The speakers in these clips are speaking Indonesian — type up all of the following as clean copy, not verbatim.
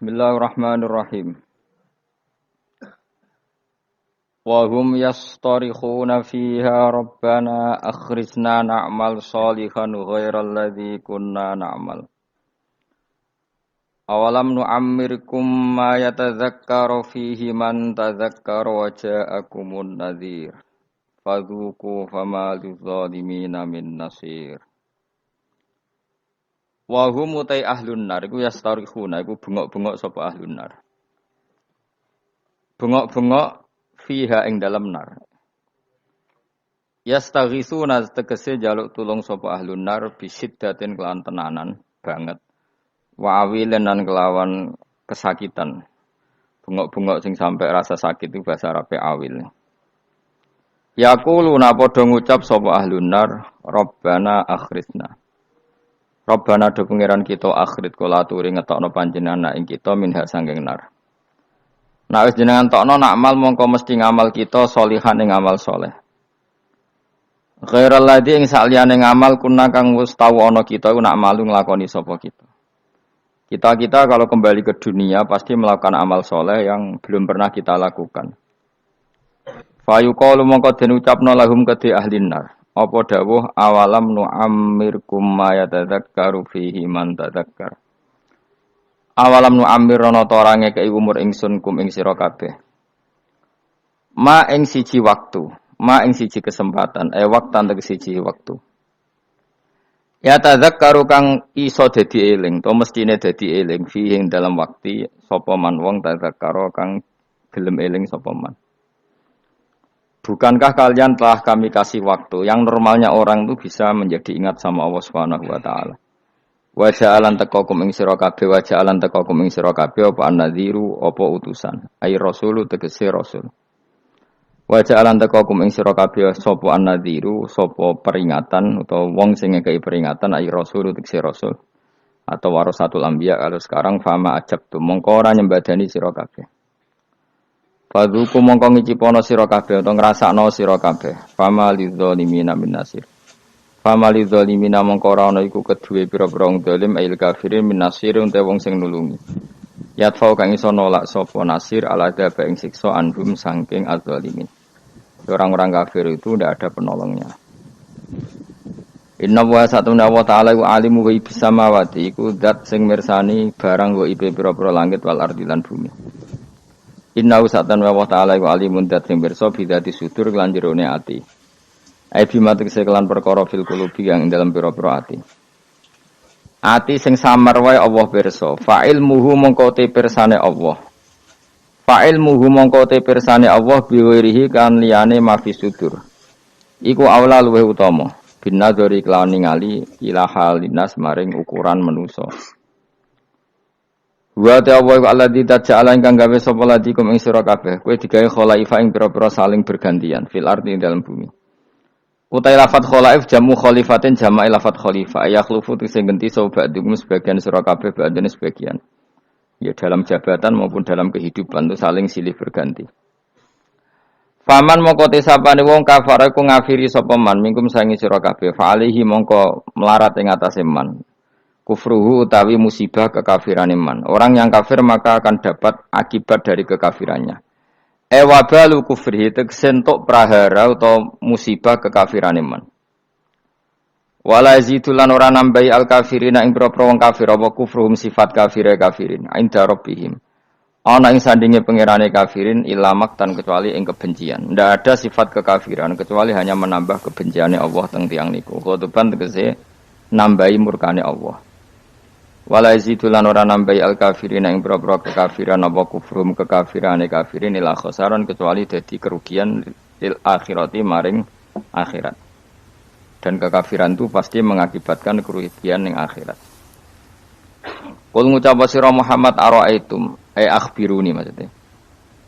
Bismillahirrahmanirrahim. Wa hum yastarikhuna fiha rabbana akhrijna na'mal shalihan ghairal ladzi kunna na'mal. Awalam nu'ammirkum ma yatadhakkaru fihi man tadhakkara wa ja'akumun nadhir. Fadhuku fama lidzalimina min nasir. Wa hum utai ahlun nar iku yastarikhuna iku bengok-bengok sapa ahlun nar. Bengok-bengok fiha ing dalam nar. Yastaghisuna tegese jaluk tulung sapa ahlun nar bisiddatin kelawan tenanan banget. Wa awilan lan kelawan kesakitan. Bengok-bengok sing sampai rasa sakit itu bahasa Arabe awil. Yaquluna padha ngucap sapa ahlun nar, Rabbana akhrijna. Rabbana do pangeran kita akhrit kula aturi ngetokno panjenengan ing kita minha sanging nar. Nek wis jenengan tokno nak amal mongko mesti ngamal kita sholihan ing amal saleh. Ghairal ladzi ing saliyane ngamal kuna kang wis tau ana kita iku nak malu nglakoni sapa kita. Kita kalau kembali ke dunia pasti melakukan amal saleh yang belum pernah kita lakukan. Fa yuqalu mongko den ucapno lahum kedhe ahlin nar. Apa dawuh awalam nu'ammirkum ma yatadzakkaru fihi man tadzakkar. Awalam nu'ammirana ta ora ngekeki umur ingsun kum ing sira kabeh. Ma ing siji waktu, ma ing siji kesempatan, waktan tegese siji waktu. Ya tadzakkaru kang iso dadi eling, to mestine dadi eling fihi ing dalam waktu sapa man wong tadzakkara kang gelem eling sapa man. Bukankah kalian telah kami kasih waktu yang normalnya orang itu bisa menjadi ingat sama Allah Subhanahu wa taala. Wa ja'alan taqakum ing sira kabeh wa ja'alan taqakum ing sira kabeh apa an-nadhiru apa utusan. Ai rasulu tegese rasul. Wa ja'alan taqakum ing sira kabeh sapa an-nadhiru sapa peringatan utawa wong sing ngekeki peringatan ai rasulu tegese rasul. Atau warasatul anbiya kalau sekarang fama ajabtu mongko ora nyembadani sira kabeh. Fadhuku mongko ngicipono sira kabeh utawa ngrasakno sira kabeh. Fama lidzalimina min nasir. Fama lidzalimina mongko ora ana iku kedue pira-pira wong zalim ail kafirin min nasir utawa wong sing nulungi. Yatfa kang iso nolak sapa nasir ala daba ing siksa anhum saking adzalimin. Orang-orang kafir itu tidak ada penolongnya. Inna wa satuna wa ta'ala wa alimu wa ibis samawati iku zat sing mirsani barang wa ibe pira-pira langit wal ardi lan bumi. Inna usatan wa ta'ala wa alimun dat sing pirsa bidati sudur lan jerone ati. Ai bimatik sekelan perkara fil qulubi yang dalam pira-pira ati. Ati sing samar wae Allah pirsa. Fa'il muhu mongko te pirsane Allah. Fa'il muhu mongko te pirsane Allah biwirihi kan liyane mafi sudur. Iku aula luweh utama. Binadzari kelawan ningali ila halinas maring ukuran manusa. Wa ta'awwa alladzi taj'ala ingkang gawe sapa ladikum ing sira kabeh kowe digawe khalaifa ing pira-pira saling bergantian fil ardi ing dalam bumi. Utai lafat khalaif jamu khalifatin jama'i lafat khalifa yakhlufu sing ganti sapa ba'dum sebagian sira kabeh ba'dene sebagian. Ya dalam jabatan maupun dalam kehidupan itu saling silih berganti. Faman mongko tesapane wong kafare ku ngafiri sapa man mingkum sangi sira kabeh fa alihi mongko melarat ing atase man. Kufruhu utawi musibah kekafiran iman. Orang yang kafir maka akan dapat akibat dari kekafirannya. Wabalu kufrihi tegsentuk prahara atau musibah kekafiran iman. Wala yazitulan ora nambahi al-kafirina ing propro wong kafir apa kufruhum sifat kafire kafirin inda rabbihim. Ana ing sandinge pangerane kafirin ilamak tan kecuali ing kebencian. Ndak ada sifat kekafiran kecuali hanya menambah kebenciane Allah teng tiyang niku. Khotoban tegese nambahi murkane Allah. Wala yazitulan ora nambahi al-kafirin ing propro kekafiran apa kufrum kekafirane kafirin ila khasaran kecuali dadi kerugian lil akhirati maring akhirat. Dan kekafiran itu pasti mengakibatkan kerugian ning akhirat. Kul ngucap sira Muhammad ara'aitum akhbiruni maksudnya.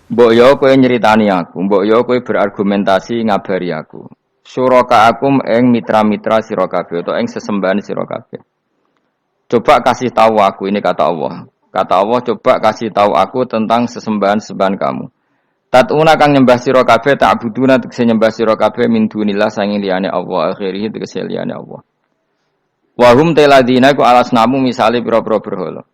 Mbok yo kowe nyeritani aku, mbok yo kowe berargumentasi ngabari aku. Suraka akum ing mitra-mitra sira kabeh utawa ing sesembahan sira kabeh. Coba kasih tahu aku, ini kata Allah. Kata Allah, coba kasih tahu aku tentang sesembahan-sembahan kamu. Tatuna kang nyembah sira kabeh ta'buduna tegese nyembah sira kabeh min dunillah sanging liyane Allah akhirih tegese liyane Allah. Wa hum taladina ku alasnamu misale pira-pira berhala.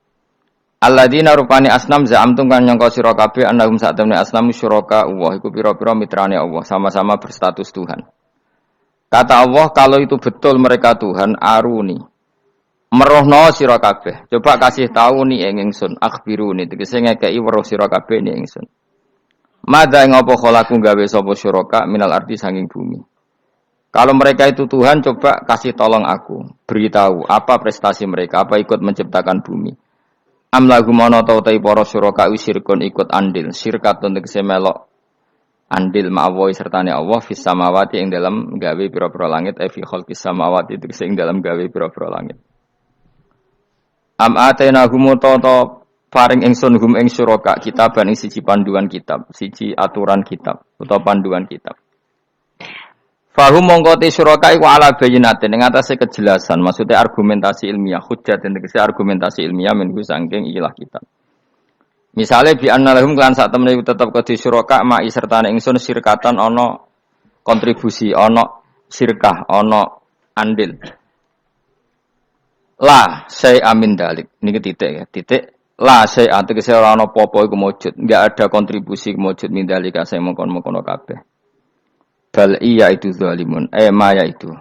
Alladzina rupani asnam za'amtum kan nyangka sira kabeh annahum sa'tamne asnamu syuraka Allah iku pira-pira mitrane Allah sama-sama berstatus Tuhan. Kata Allah kalau itu betul mereka Tuhan aruni. Merohno sira kabeh. Coba kasih tahu nih ingsun akhbiruni tegese ngekeki weruh sira kabeh ning ingsun. Madza ing apa khalaku gawe sapa syuraka minal ardi sanging bumi. Kalau mereka itu Tuhan coba kasih tolong aku, beritahu apa prestasi mereka, apa ikut menciptakan bumi. Am lagu mono tau tai para syuraka usirkun ikut andil syirkatun tegese melok andil ma'awohi sertane Allah fis samawati ing dalam gawe pira-pira langit fi khalqis samawati tegese ing dalam gawe pira-pira langit. Am atena humutoto paring ingsun hum ing syuraka kitaban ing siji panduan kitab, siji aturan kitab utawa panduan kitab. Fahum mongkoti syuraka iku ala bayinatin ing atase kejelasan, maksudnya argumentasi ilmiah, hujjat tegese argumentasi ilmiah minhu saking ikilah kitab. Misale bi annalahum lan sak temene tetep kedhi syuraka ma'i sertane ingsun sirkatan ana kontribusi, ana sirkah, ana andil. La say amin dalik. Niki titik ya, titik la say tegese ora ana apa-apa iku mujud, enggak ada kontribusi mujud min dalika saya mongkon-mongkon kabeh. Bal iya itu zalimun, maya itu.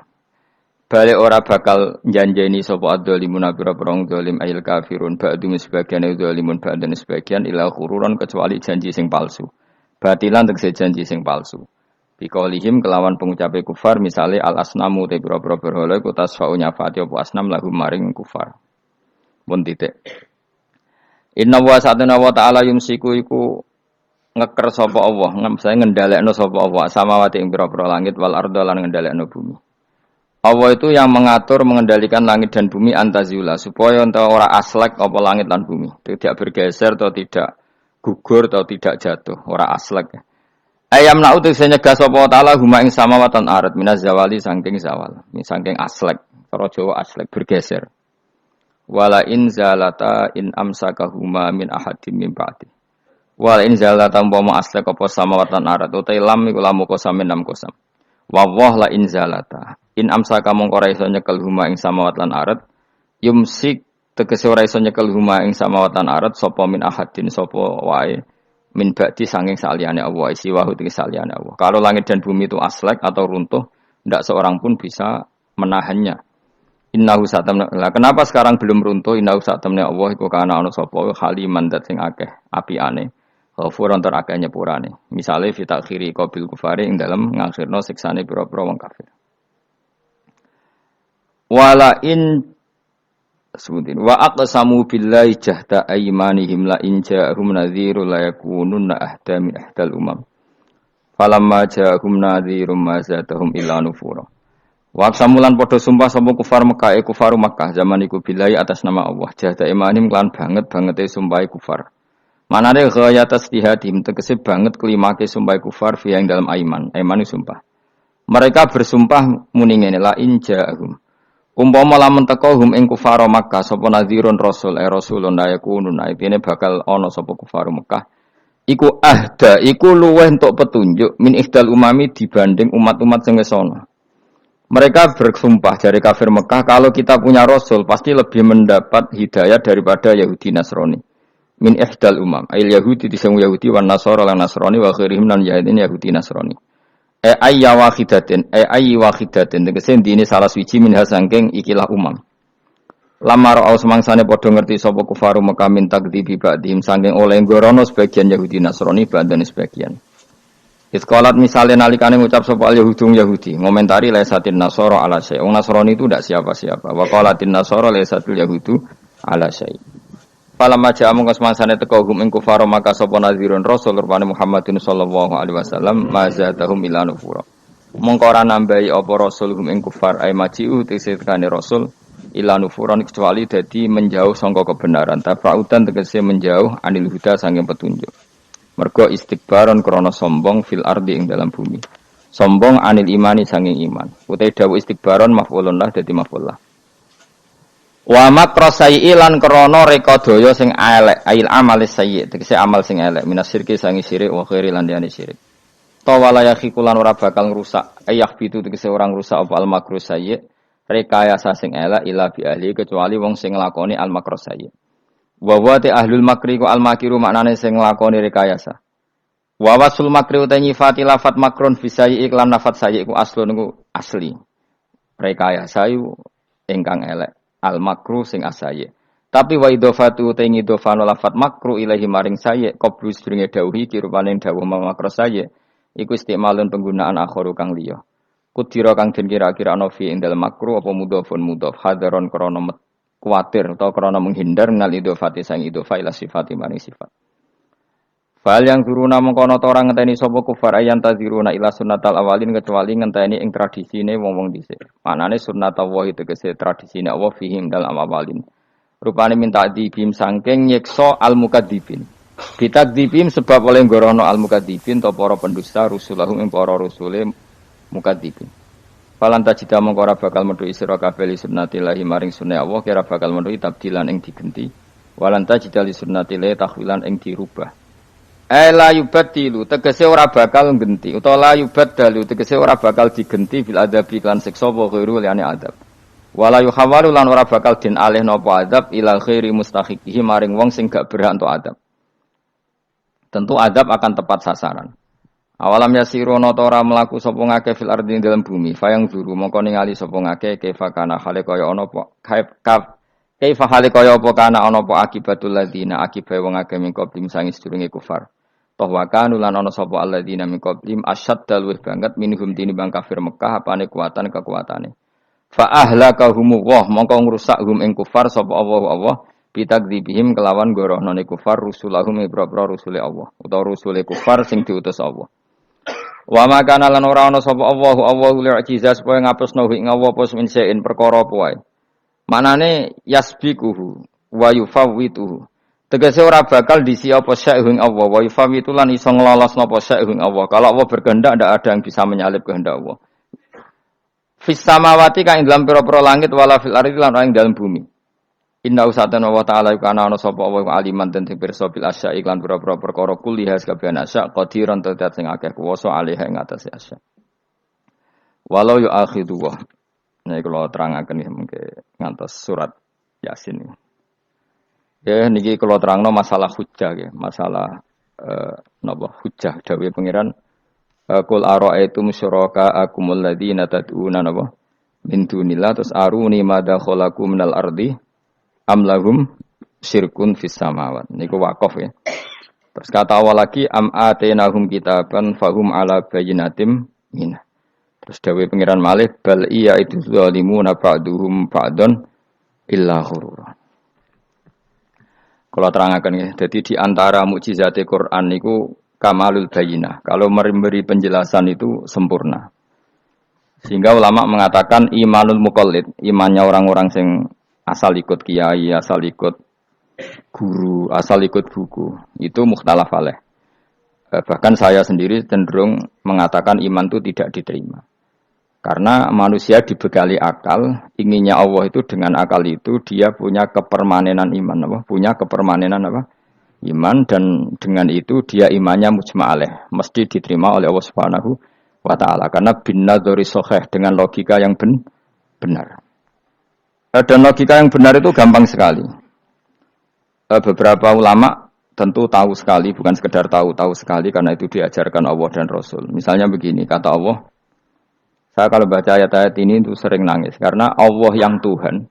Balik ora bakal janjeni sapa adzalimun pira-pira zalim ayil kafirun ba'dum sebagian zalimun ba'dan sebagian ila khururan kecuali janji sing palsu. Batilan tegese janji sing palsu. Biqaulihim kelawan pengucape kufar misale al asnamu te pira-pira berhala iku tasfa'u nyafati apa asnam lahum maring kufar. Mun titik. Inna wa sa'atana wa ta'ala yumsiku iku ngeker sapa Allah, saya ngendhalekno sapa Allah samawati ing pira-pira langit wal arda lan ngendhalekno bumi. Allah itu yang mengatur mengendalikan langit dan bumi antazula supaya ora aslek apa langit lan bumi, tidak bergeser atau tidak gugur atau tidak jatuh, ora aslek. Ayam na'u tegese nyegah sapa taala huma ing samawatan arat minaz zawali saking zawal, saking aslek, cara Jawa aslek bergeser. Wala in zalata in amsakahuma min ahadin min ba'di. Wal in zalata umpama aslek apa samawatan arat utai lam iku lamu kosam enam kosam. Wa la in zalata in amsaka mongko ora iso nyekel huma ing samawat lan arat yumsik tegese ora iso nyekel huma ing samawat lan arat sapa min ahadin sapa wae min ba'di sanging saliyane Allah isi wa tegese saliyane Allah. Kalau langit dan bumi itu aslek atau runtuh ndak seorang pun bisa menahannya. Innahu satamna. Lah kenapa sekarang belum runtuh? Innahu satamna Allah iku kana ana sapa haliman dat sing akeh apiane. Ghafuran tur akeh nyepurane. Misale fi takhiri qabil kufari ing dalem ngakhirno siksane pira-pira wong kafir. Wala in sebutin wa aqsamu billahi jahda aymanihim la in ja'ahum nadhiru la yakununna ahda min ahdal umam. Falamma ja'ahum nadhirum ma zadahum illa nufura. Wa aqsamulan padha sumpah sapa kufar Mekah kufaru Mekah zaman iku billahi atas nama Allah jahda aymanihim lan banget-bangete sumpah kufar. Manane ghayat istihadim tegese banget kelimake sumpah kufar fi yang dalam aiman sumpah. Mereka bersumpah muni ngene la in ja'ahum. Umpama lamun teka hum ing kufar Makkah sapa nadhirun rasul rasulun ayakunun aipine bakal ana sapa kufar Makkah. Iku ahda iku luweh entuk petunjuk min ihdal umami dibanding umat-umat sing wis ana. Mereka bersumpah dari kafir Mekah kalau kita punya rasul pasti lebih mendapat hidayah daripada Yahudi Nasrani. Min ihdal umam ayil Yahudi disang Yahudi wan Nasara lan Nasrani wa khairihim lan Yahudi Nasrani. Ayya wahidatin ayyi wahidatin tegese dene salah suci min hasangking ikilah umam. Lamar au semangsane padha ngerti sapa kufaru Mekah min takdzibi ba'dihim saking oleh ngorono sebagian Yahudi Nasrani badan sebagian. Iskolat misalnya nalikane ngucap sapa Yahudi ngomentari laisatin Nasara ala syai. Wong Nasrani itu ndak siapa-siapa. Wa qalatin Nasara laisatul Yahudu ala syai. Falamma ja'a mongko semangsane teka hum ing kufar maka sapa nazirun rasul rupane Muhammadin sallallahu alaihi wasallam mazatahum ila nufura. Mongko ora nambahi apa rasul hum ing kufar ay maji'u tesekane rasul ila nufuran kecuali dadi menjauh sangka kebenaran tafautan tegese menjauh anil huda saking petunjuk. Mergo istikbaron krana sombong fil ardi ing dalam bumi. Sombong anil imani saking iman. Utai dawuh istikbaron maf'ulun lah dadi maf'ul lah. Wa makrasai lan krana reka daya sing elek ail amal sayyi tegese amal sing elek minas syirki sangi syirik wa khairi lan liyane syirik tawala yakhikulan ora bakal ngrusak ayah bitu tegese orang rusak apa al makrasai rekayasa sing elek ila bi ahli kecuali wong sing nglakoni al makrasai Wa wa te ahlul makri ku al makiru maknane sing nglakoni rekayasa. Wa wasul makri uta nyifati lafat makrun fisai iklan lafat sayi ku aslun ku asli. Rekayasa iku ingkang elek. Al makru sing asaye. Tapi wa idhofatu uta ngidhofano lafat makru ilahi maring sayi qablu sedurunge dawuhi kirupane dawuh makro sayi iku istimalun penggunaan akhiru kang liya. Kudira kang den kira-kira ana fi ing dalem makru apa mudhofun mudhof hadaron krana kuwatir atau krana menghindar nal idhofati sang idhofa ila sifati maring sifat. Fal yang guruna mengkono ta ora ngenteni sapa kufar ayan taziruna ila sunnatal awalin kecuali ngenteni ing tradisine wong-wong dhisik. Manane sunnatullah tegese tradisine Allah fihim dalam awalin. Rupane minta dibim saking nyiksa al mukadzibin. Bitakdzibim sebab oleh ngorono al mukadzibin ta para pendusta rusulahum ing para rusule mukadzibin. Falan tajida mongko ora bakal metu sira kabeh sunnatillahi maring sunah Allah kira bakal metu tabdilan ing digenti. Walan tajida li sunnatillahi tahwilan ing dirubah. La yubaddilu tegese ora bakal genti utawa la yubaddalu tegese ora bakal digenti bil adabi lan siksa wa ghairu liyane adab. Wala yuhawalu lan ora bakal den alih napa adab ila ghairi mustahiqihi maring wong sing gak berhak untuk adab. Tentu adab akan tepat sasaran. Awalam yasirono tora melaku sapa ngake fil ardi dalam bumi fayang zuru mongko ningali sapa ngake kaifa kana hale kaya ana apa kaifa hale kaya apa kana ana apa akibatul ladina akibae wong akeh min qablim sangi sedurunge kufar toh wa kanu lan ana sapa alladzina min qablim asyaddal luwih banget minhum tinimbang kafir Mekah apane kekuatane fa ahlakahum wa mongko ngrusak hum ing kufar sapa Allah bitakdzibihim kelawan gorohnone kufar rusulahum ibra-ibra rusule Allah utawa rusule kufar sing diutus Allah. Wa makana lan ora ana sapa Allahu li'jizah supaya ngapusno ing Allah apa min perkara apa wae. Manane yasbiquhu wa yufawwituhu. Tegese ora bakal disi apa sya'ing Allah wa yufawwitu lan iso nglolosno apa sya'ing Allah. Kalau Allah berkehendak ndak ada yang bisa menyalip kehendak Allah. Fis samawati kang dalam pira-pira langit wala fil ardi lan ing dalam bumi. Inna usatan wa ta'ala kana ana sapa wa aliman den pirsa bil asya iklan pira-pira perkara kuliah kabeh asya qadiran tetet sing akeh kuwasa alih ing atase asya. Walau yu akhidu wa. Nek kula terangaken nggih mengke ngantos surat Yasin. Ya niki kula terangno masalah hujjah nggih, masalah napa hujjah dawuh pangeran qul ara'aitum syuraka akumul ladzina tad'una napa min dunillah terus aruni madza khalaqu minal ardi amlahum syirkun fis samawat. Niku wakaf ya. Terus kata awal lagi am atenahum kitaban fahum ala bayyinatim min. Terus dawuh pangeran malih bal iya itu zalimuna ba'duhum ba'dun illa ghurura. Kalau terangaken ya, jadi di antara mukjizat Quran niku kamalul bayyinah. Kalau memberi penjelasan itu sempurna. Sehingga ulama mengatakan imanul muqallid, imannya orang-orang sing asal ikut kiai, asal ikut guru, asal ikut buku, itu mukhtalaf alaih. Bahkan saya sendiri cenderung mengatakan iman itu tidak diterima. Karena manusia dibekali akal, inginnya Allah itu dengan akal itu dia punya kepermanenan iman, apa? Punya kepermanenan apa? Iman dan dengan itu dia imannya mujma' alaih, mesti diterima oleh Allah Subhanahu wa taala karena bin nadzari shahih dengan logika yang benar. Dan logika yang benar itu gampang sekali. Beberapa ulama tentu tahu sekali, bukan sekedar tahu sekali karena itu diajarkan Allah dan Rasul. Misalnya begini, kata Allah, saya kalau baca ayat-ayat ini itu sering nangis karena Allah yang Tuhan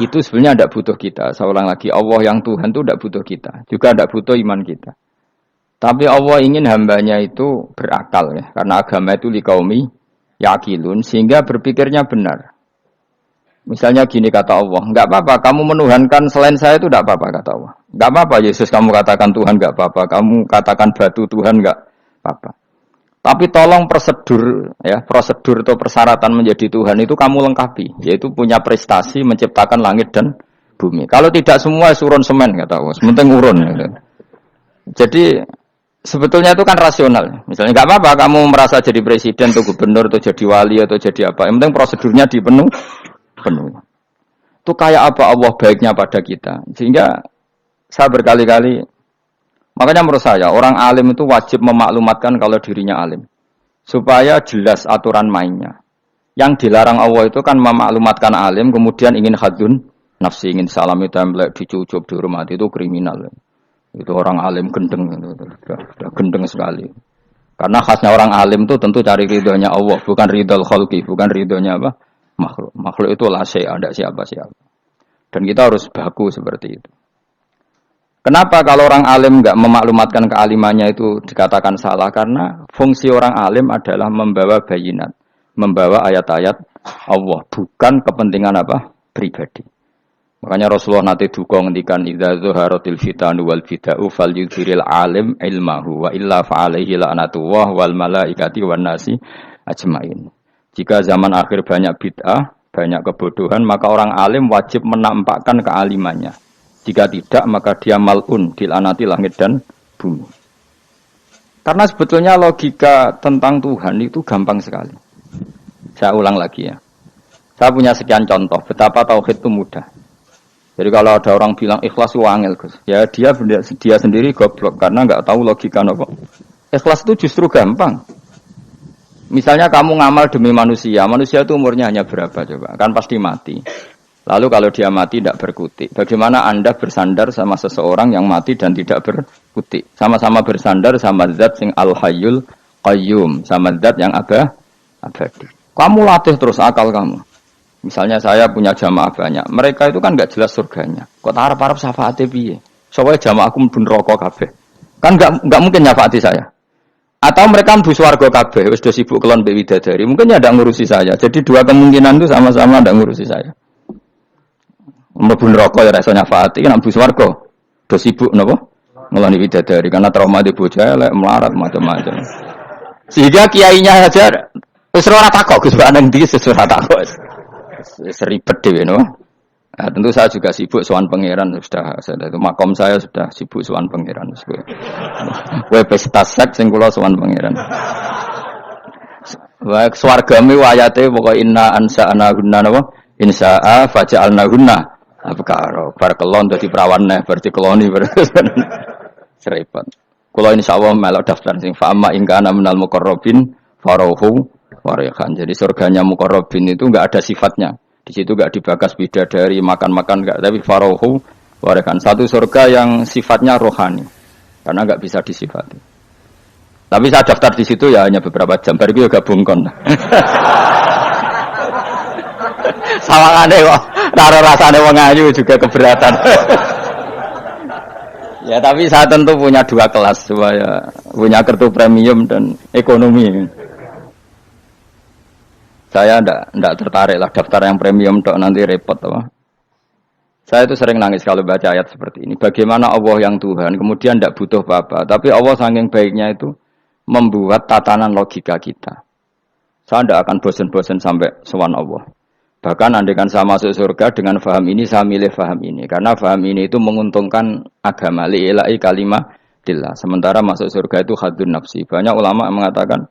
itu sebenarnya tidak butuh kita. Saya ulang lagi, Allah yang Tuhan itu tidak butuh kita, juga tidak butuh iman kita. Tapi Allah ingin hambanya itu berakal ya, karena agama itu liqaumi yaqilun sehingga berpikirnya benar. Misalnya gini kata Allah, enggak apa-apa kamu menuhankan selain saya itu enggak apa-apa kata Allah. Enggak apa-apa Yesus kamu katakan Tuhan enggak apa-apa, kamu katakan batu Tuhan enggak apa-apa. Tapi tolong prosedur atau persyaratan menjadi Tuhan itu kamu lengkapi, yaitu punya prestasi menciptakan langit dan bumi. Kalau tidak semua surun semen kata Allah, sementing urun. Gitu. Jadi sebetulnya itu kan rasional. Misalnya enggak apa-apa kamu merasa jadi presiden atau gubernur atau jadi wali atau jadi apa, yang penting prosedurnya dipenuhi. Itu kayak apa Allah baiknya pada kita. Sehingga saya berkali-kali, makanya menurut saya orang alim itu wajib memaklumatkan kalau dirinya alim supaya jelas aturan mainnya. Yang dilarang Allah itu kan memaklumatkan alim kemudian ingin khadzun nafsi ingin salami template dicucuk dihormati itu kriminal. Itu orang alim gendeng, udah gendeng sekali. Karena khasnya orang alim itu tentu cari ridhonya Allah, bukan ridhol khalqi, bukan ridhonya apa? Makhluk. Makhluk itu la syai', ada siapa-siapa. Dan kita harus baku seperti itu. Kenapa kalau orang alim enggak memaklumatkan kealimannya itu dikatakan salah? Karena fungsi orang alim adalah membawa bayinat, membawa ayat-ayat Allah, bukan kepentingan apa? Pribadi. Makanya Rasulullah nanti duka ngendikan idza zuharatil fitanu wal bid'u falyudhiril alim ilmahu wa illa fa'alaihi la'natullah wal malaikati wan nasi ajmain. Jika zaman akhir banyak bid'ah, banyak kebodohan, maka orang alim wajib menampakkan kealimannya. Jika tidak, maka dia mal'un, dilaknati langit dan bumi. Karena sebetulnya logika tentang Tuhan itu gampang sekali. Saya ulang lagi ya. Saya punya sekian contoh betapa tauhid itu mudah. Jadi kalau ada orang bilang ikhlas itu angel, Gus. Ya dia sendiri goblok karena nggak tahu logika apa. Ikhlas itu justru gampang. Misalnya kamu ngamal demi manusia itu umurnya hanya berapa coba? Kan pasti mati. Lalu kalau dia mati tidak berkutik. Bagaimana Anda bersandar sama seseorang yang mati dan tidak berkutik? Sama-sama bersandar sama zat sing al-hayyul qayyum, sama zat yang abadi. Kamu latih terus akal kamu. Misalnya saya punya jamaah banyak. Mereka itu kan enggak jelas surganya. Kok harap-harap syafaate piye? Supaya jamaahku mlebu neraka kabeh. Kan enggak mungkin nyafaati saya. Atau mereka mlebu swarga kabeh, wis do sibuk kelon mbek widadari. Mungkin ya ndak ngurusi saya. Jadi dua kemungkinan itu sama-sama ndak ngurusi saya. Mlebu neraka ya rasa nyafaati, nek mlebu swarga do sibuk napa? Ngeloni widadari karena trauma di bojo elek melarat macam-macam. Sehingga kiainya saja wis ora takok Gus Pak nang ndi wis ora takok. Seribet dhewe no. Nah, tentu saya juga sibuk sowan pangeran sudah itu makom saya sudah sibuk sowan pangeran wis kowe. Kowe pesta seks sing kula sowan pangeran. Wa swargame ayate pokoke inna ansa'na gunna napa? Insa'a faja'alna gunna. Abkaro bar kelon dadi prawan neh berarti keloni serepot. Kula insyaallah melok daftar sing fa'ama in kana minal muqarrabin faruhu warihan. Jadi surganya muqarrabin itu enggak ada sifatnya. Di situ enggak dibakas bidadari makan-makan enggak, tapi faruhu warihan. Satu surga yang sifatnya rohani. Karena enggak bisa disifati. Tapi saya daftar di situ ya hanya beberapa jam. Baru itu gabung kon. Sawangane kok karo rasane wong ayu juga keberatan. Ya tapi saya tentu punya dua kelas supaya punya kartu premium dan ekonomi. Saya ndak tertarik lah daftar yang premium tok nanti repot apa. Saya itu sering nangis kalau baca ayat seperti ini. Bagaimana Allah yang Tuhan kemudian ndak butuh apa-apa, tapi Allah saking baiknya itu membuat tatanan logika kita. Saya ndak akan bosan-bosan sampai sowan Allah. Bahkan andaikan saya masuk surga dengan faham ini, saya milih faham ini. Karena faham ini itu menguntungkan agama. Li'ilai kalimatillah. Sementara masuk surga itu hadun nafsi. Banyak ulama mengatakan,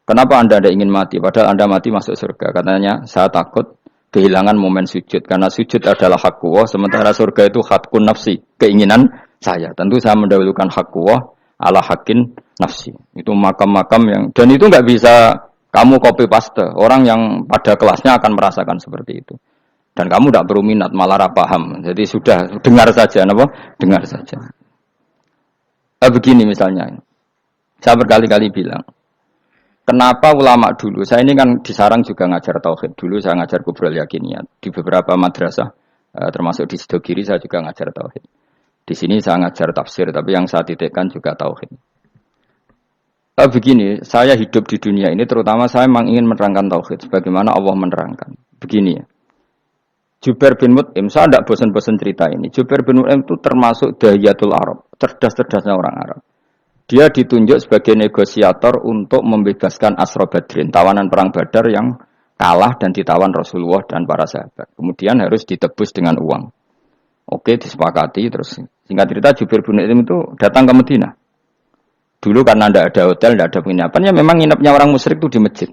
kenapa Anda tidak ingin mati? Padahal Anda mati masuk surga. Katanya, saya takut kehilangan momen sujud. Karena sujud adalah hakku. Sementara surga itu hakun nafsi. Keinginan saya. Tentu saya mendahulukan hakku ala hakin nafsi. Itu makam-makam yang... Dan itu nggak bisa... Kamu copy paste, orang yang pada kelasnya akan merasakan seperti itu. Dan kamu tidak perlu minat, malah paham. Jadi sudah, dengar saja, apa? Dengar saja. Begini misalnya, saya berkali-kali bilang, kenapa ulama dulu, saya ini kan di Sarang juga ngajar tauhid. Dulu saya ngajar kubrul yakiniyat. Di beberapa madrasah, termasuk di Sidogiri saya juga ngajar tauhid. Di sini saya ngajar tafsir, tapi yang saya titikkan juga tauhid. Begini, saya hidup di dunia ini terutama saya memang ingin menerangkan tauhid sebagaimana Allah menerangkan. Begini ya. Jubair bin Mut'im, saya tidak bosan-bosan cerita ini. Jubair bin Mut'im itu termasuk dahiyatul Arab, cerdas-cerdasnya orang Arab. Dia ditunjuk sebagai negosiator untuk membebaskan Asra Badrin, tawanan perang Badar yang kalah dan ditawan Rasulullah dan para sahabat. Kemudian harus ditebus dengan uang. Oke, disepakati terus. Singkat cerita Jubair bin Mut'im itu datang ke Madinah. Dulu karena tidak ada hotel, tidak ada penginapan, ya memang nginepnya orang musyrik itu di masjid.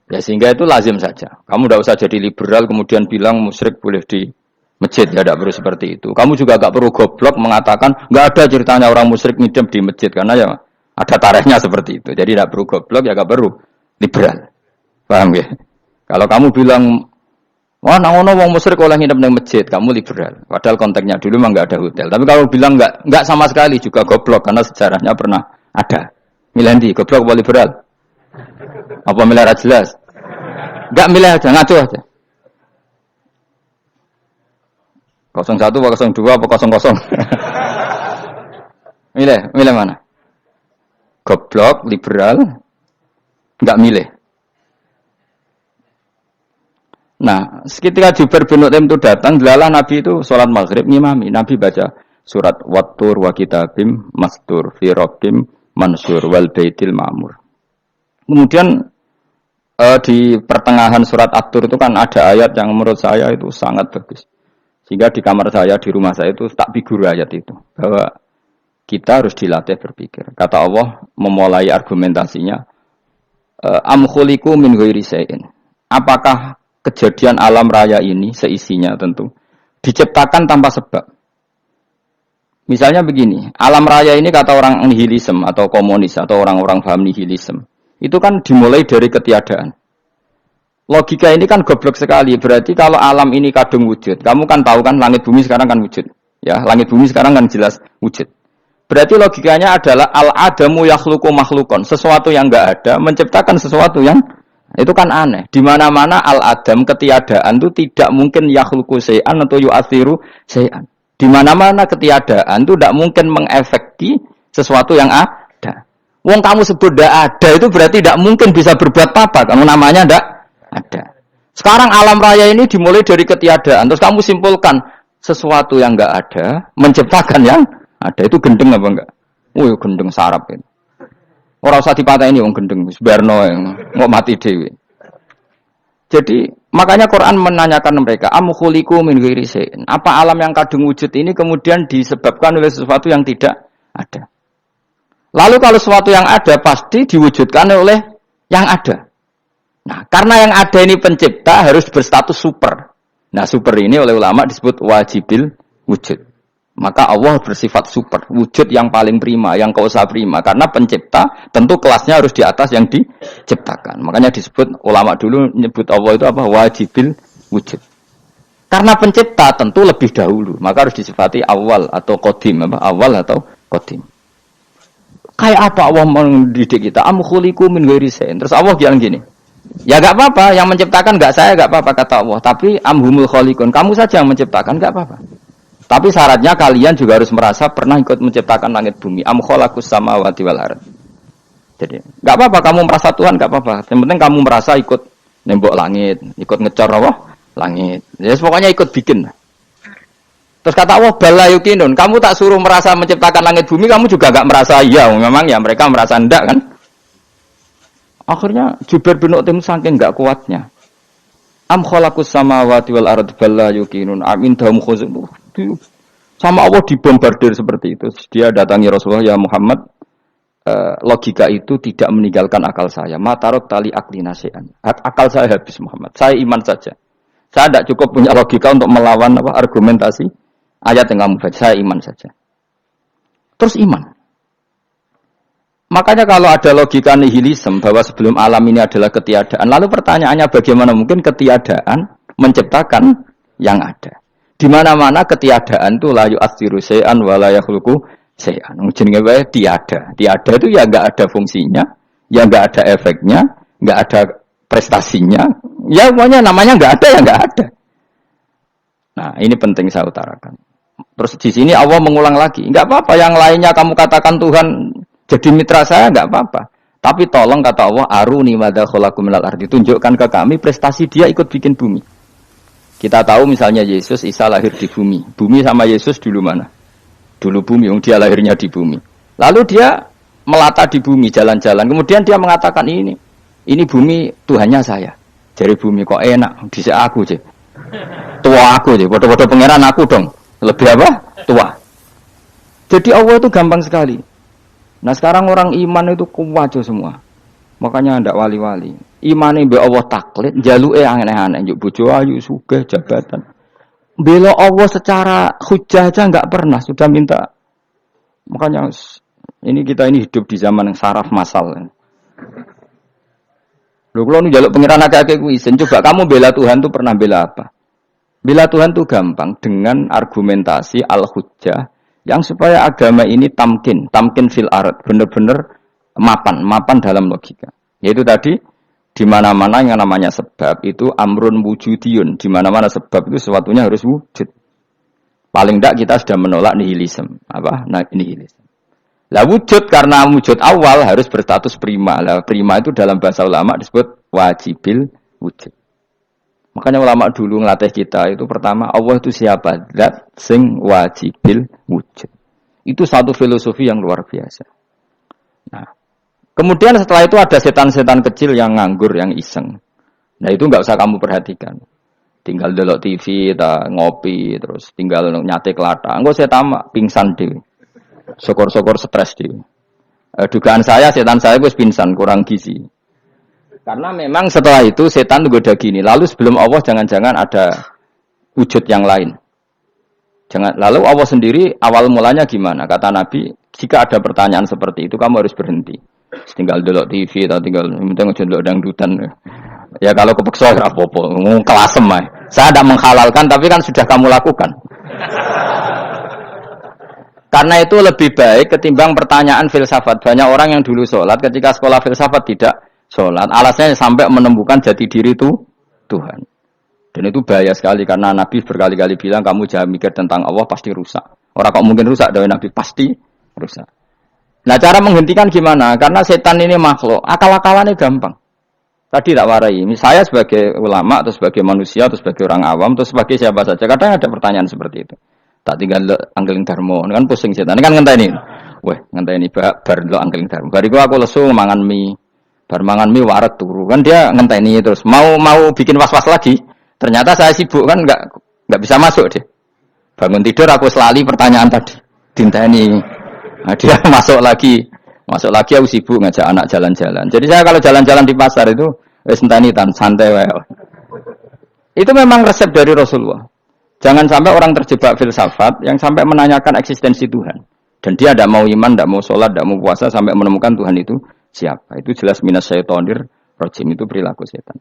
Ya sehingga itu lazim saja. Kamu tidak usah jadi liberal kemudian bilang musyrik boleh di masjid, ya tidak perlu seperti itu. Kamu juga tidak perlu goblok mengatakan nggak ada ceritanya orang musyrik nginep di masjid karena ya ada tarikhnya seperti itu. Jadi tidak perlu goblok, ya nggak perlu liberal. Paham ya? Kalau kamu bilang Wah, nang ono wong musyrik oleh nginep nang masjid, kamu liberal. Padahal konteksnya dulu memang enggak ada hotel. Tapi kalau bilang enggak sama sekali juga goblok karena sejarahnya pernah ada. Milih ndi, goblok apa liberal? Apa milih ra jelas? Enggak milih aja, ngaco aja. 01 apa 02 apa 00? Milih mana? Goblok, liberal, enggak milih. Nah, ketika Jubair bin Mut'im itu datang, delalah Nabi itu sholat maghrib ngimami. Nabi baca surat Wat-Tur wa kitabim mastur fi rabbim mansur wal baitil ma'mur. Kemudian di pertengahan surat At-Tur itu kan ada ayat yang menurut saya itu sangat bagus. Sehingga di kamar saya, di rumah saya itu tak figur ayat itu. Bahwa kita harus dilatih berpikir. Kata Allah memulai argumentasinya, am khuliqu min ghairi syai'in. Apakah kejadian alam raya ini seisinya tentu diciptakan tanpa sebab. Misalnya begini, alam raya ini kata orang nihilisme atau komunis atau orang-orang paham nihilisme, itu kan dimulai dari ketiadaan. Logika ini kan goblok sekali. Berarti kalau alam ini kadung wujud, kamu kan tahu kan langit bumi sekarang kan wujud. Ya, langit bumi sekarang kan jelas wujud. Berarti logikanya adalah al-adamu yakhluqu makhlukon, sesuatu yang enggak ada menciptakan sesuatu yang itu kan aneh. Di mana-mana al-adam ketiadaan itu tidak mungkin yakhluqu syai'an atau yu'athiru syai'an. Di mana-mana ketiadaan itu tidak mungkin mengefeki sesuatu yang ada. Wong kamu sebut tidak ada itu berarti tidak mungkin bisa berbuat apa karena namanya tidak ada. Sekarang alam raya ini dimulai dari ketiadaan. Terus kamu simpulkan sesuatu yang enggak ada menciptakan yang ada. Itu gendeng apa enggak? Oh, gendeng sarap itu. Ora usah dipateni wong gendeng wis barno kok mati dhewe. Jadi makanya Quran menanyakan mereka, am khuliqu min ghairi syai'in. Apa alam yang kadung wujud ini kemudian disebabkan oleh sesuatu yang tidak ada? Lalu kalau sesuatu yang ada pasti diwujudkan oleh yang ada. Nah, karena yang ada ini pencipta harus berstatus super. Nah, super ini oleh ulama disebut wajibil wujud. Maka Allah bersifat super, wujud yang paling prima, yang kausa prima. Karena pencipta tentu kelasnya harus di atas yang diciptakan. Makanya disebut, ulama dulu menyebut Allah itu apa? Wajibil wujud. Karena pencipta tentu lebih dahulu. Maka harus disifati awal atau qadim. Awal atau qadim. Kayak apa Allah mendidik kita? Am khuliqu min ghairi syai'in. Terus Allah bilang gini, ya gak apa-apa, yang menciptakan gak saya, gak apa-apa kata Allah. Tapi amhumul khaliqun, kamu saja yang menciptakan, gak apa-apa. Tapi syaratnya kalian juga harus merasa pernah ikut menciptakan langit bumi. Am khalaqus samawati wal ardh. Jadi, enggak apa-apa kamu merasa Tuhan, enggak apa-apa. Yang penting kamu merasa ikut nembok langit, ikut ngecor apa? Langit. Ya pokoknya ikut bikin. Terus kata Allah, bala yukinun, kamu tak suruh merasa menciptakan langit bumi, kamu juga enggak merasa iya, memang ya mereka merasa enggak kan? Akhirnya Jubair bin Mut'im saking enggak kuatnya. Am khalaqus samawati wal ardh bala yukinun amin dahum khuzum. Sama Allah dibombardir seperti itu. Dia datangi Rasulullah, ya Muhammad, logika itu tidak meninggalkan akal saya. Matarok tali akli nasian. Akal saya habis Muhammad. Saya iman saja. Saya tidak cukup punya logika untuk melawan argumentasi ayat yang kamu baca. Saya iman saja. Terus iman. Makanya kalau ada logika nihilisme bahwa sebelum alam ini adalah ketiadaan, lalu pertanyaannya bagaimana mungkin ketiadaan menciptakan yang ada? Di mana-mana ketiadaan itu la yu'athiru syai'an wa la yakhluqu syai'an. Jenenge wae tiada. Tiada itu ya enggak ada fungsinya, ya enggak ada efeknya, enggak ada prestasinya. Ya pokoknya namanya enggak ada ya enggak ada. Nah, ini penting saya utarakan. Terus di sini Allah mengulang lagi, enggak apa-apa yang lainnya kamu katakan Tuhan jadi mitra saya enggak apa-apa. Tapi tolong kata Allah, aruni madza khalaqu minal ardi, tunjukkan ke kami prestasi dia ikut bikin bumi. Kita tahu misalnya Yesus, Isa lahir di bumi. Bumi sama Yesus dulu mana? Dulu bumi, dia lahirnya di bumi. Lalu dia melata di bumi, jalan-jalan. Kemudian dia mengatakan ini bumi Tuhannya saya. Jadi bumi kok enak, dhisik aku je. Tua aku je, bodoh-bodoh pangeran aku dong. Lebih apa? Tua. Jadi Allah itu gampang sekali. Nah sekarang orang iman itu kuat semua. Makanya ndak wali-wali. Imane mbek Allah taklid, njaluke aneh-aneh, njuk bojo ayu, sugih, jabatan. Bela Allah secara hujah aja enggak pernah, sudah minta. Makanya ini kita hidup di zaman yang saraf massal. Lho kula nu njaluk pangeran akeh-akeh ku izin. Coba kamu bela Tuhan tuh pernah bela apa? Bela Tuhan tuh gampang dengan argumentasi al-hujjah yang supaya agama ini tamkin fil ard, benar-benar mapan dalam logika. Yaitu tadi di mana-mana yang namanya sebab itu amrun wujudiyun, di mana-mana sebab itu sesuatunya harus wujud. Paling tidak kita sudah menolak nihilisme. Apa? Nah, nihilisme. Lah wujud karena wujud awal harus berstatus prima. Lah prima itu dalam bahasa ulama disebut wajibil wujud. Makanya ulama dulu ngelatih kita itu pertama Allah itu siapa? Zat sing wajibil wujud. Itu satu filosofi yang luar biasa. Nah, kemudian setelah itu ada setan-setan kecil yang nganggur, yang iseng. Nah itu nggak usah kamu perhatikan. Tinggal delok TV, ngopi, terus tinggal nyate kelata. Enggak saya tamak, pingsan deh. Syukur-syukur stres deh. Dugaan saya, setan saya gue pingsan, kurang gizi. Karena memang setelah itu setan goda gini. Lalu sebelum Allah jangan-jangan ada wujud yang lain. Lalu Allah sendiri awal mulanya gimana? Kata Nabi, jika ada pertanyaan seperti itu kamu harus berhenti. Tinggal delok TV atau tinggal delok dangdutan. Ya kalau kepeksa ora apa-apa, kelasem ae. Saya tidak menghalalkan tapi kan sudah kamu lakukan. Karena itu lebih baik ketimbang pertanyaan filsafat. Banyak orang yang dulu sholat ketika sekolah filsafat tidak sholat. Alasannya sampai menemukan jati diri itu Tuhan. Dan itu bahaya sekali karena Nabi berkali-kali bilang kamu jangan mikir tentang Allah pasti rusak. Orang kok mungkin rusak dari Nabi pasti rusak. Nah cara menghentikan gimana? Karena setan ini makhluk, akal-akalannya gampang. Tadi tak warai, saya sebagai ulama atau sebagai manusia atau sebagai orang awam atau sebagai siapa saja, kadang ada pertanyaan seperti itu. Tak tinggal anggeling darmo, kan pusing setan, ini kan ngenteni. Weh, ngenteni bar lo anggeling darmo. Bariku aku lesu mangan mie, bar mangan mie waret turu, kan dia ngenteni terus mau bikin was-was lagi. Ternyata saya sibuk kan nggak bisa masuk deh. Bangun tidur aku selali pertanyaan tadi, dinteni. Nah, dia masuk lagi aku sibuk ngajak anak jalan-jalan. Jadi saya kalau jalan-jalan di pasar itu sentanitan santai wae. Itu memang resep dari Rasulullah. Jangan sampai orang terjebak filsafat yang sampai menanyakan eksistensi Tuhan. Dan dia tidak mau iman, tidak mau sholat, tidak mau puasa sampai menemukan Tuhan itu siapa. Itu jelas minasyaitonir rajim, itu perilaku setan.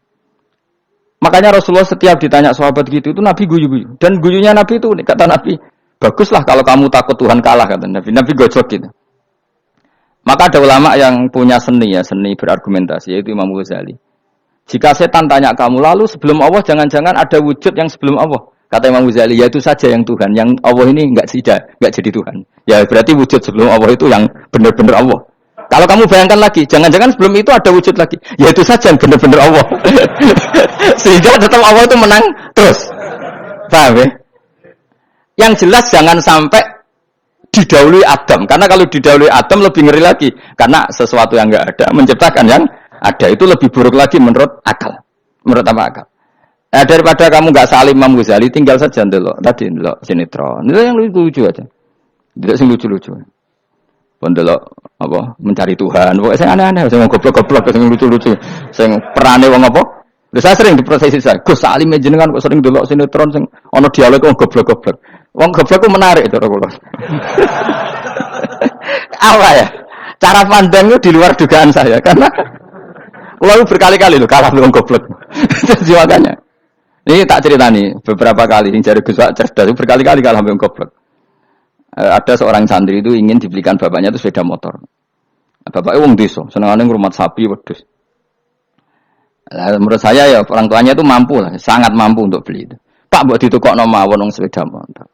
Makanya Rasulullah setiap ditanya sahabat gitu itu Nabi guyu-guyu. Dan guyunya Nabi itu kata Nabi, baguslah kalau kamu takut Tuhan kalah kata Nabi. Nabi gojok gitu. Maka ada ulama yang punya seni berargumentasi yaitu Imam Ghazali. Jika setan tanya kamu lalu sebelum Allah jangan-jangan ada wujud yang sebelum Allah. Kata Imam Ghazali, ya itu saja yang Tuhan. Yang Allah ini enggak jadi Tuhan. Ya berarti wujud sebelum Allah itu yang benar-benar Allah. Kalau kamu bayangkan lagi, jangan-jangan sebelum itu ada wujud lagi. Ya itu saja yang benar-benar Allah. Sehingga tetap Allah itu menang terus. Paham ya? Yang jelas jangan sampai didahului Adam. Karena kalau didahului Adam lebih ngeri lagi. Karena sesuatu yang enggak ada menciptakan yang ada. Itu lebih buruk lagi menurut akal. Menurut apa akal? Daripada kamu enggak salim Imam Ghazali, tinggal saja ndelok. Tadi ndelok sinetron. Itu yang lucu-lucu aja. Tidak sing lucu-lucu. Pendelok apa mencari Tuhan. Pokoknya saya aneh-aneh, saya goblok-goblok, saya lucu-lucu. Saya perane wong apa? Lha saya sering diprosesi saya. Gus Salim jenengan kok sering delok sinetron sing ana dialog wong goblok-goblok. Wong goblok ku menarik cara kula. Apa ya? Cara pandangnya di luar dugaan saya karena kula berkali-kali lho kalah wong goblok. Jadi makanya. Ini tak ceritani beberapa kali sing jare Gus Wak cerdas berkali-kali kalah wong goblok. Ada seorang santri itu ingin dibelikan bapaknya itu sepeda motor. Bapaknya wong desa, senengane ngrumat sapi wedhus. Menurut saya ya orang tuanya itu mampu lah, sangat mampu untuk beli itu. Pak mbok ditukokno mawon wong sepeda motor.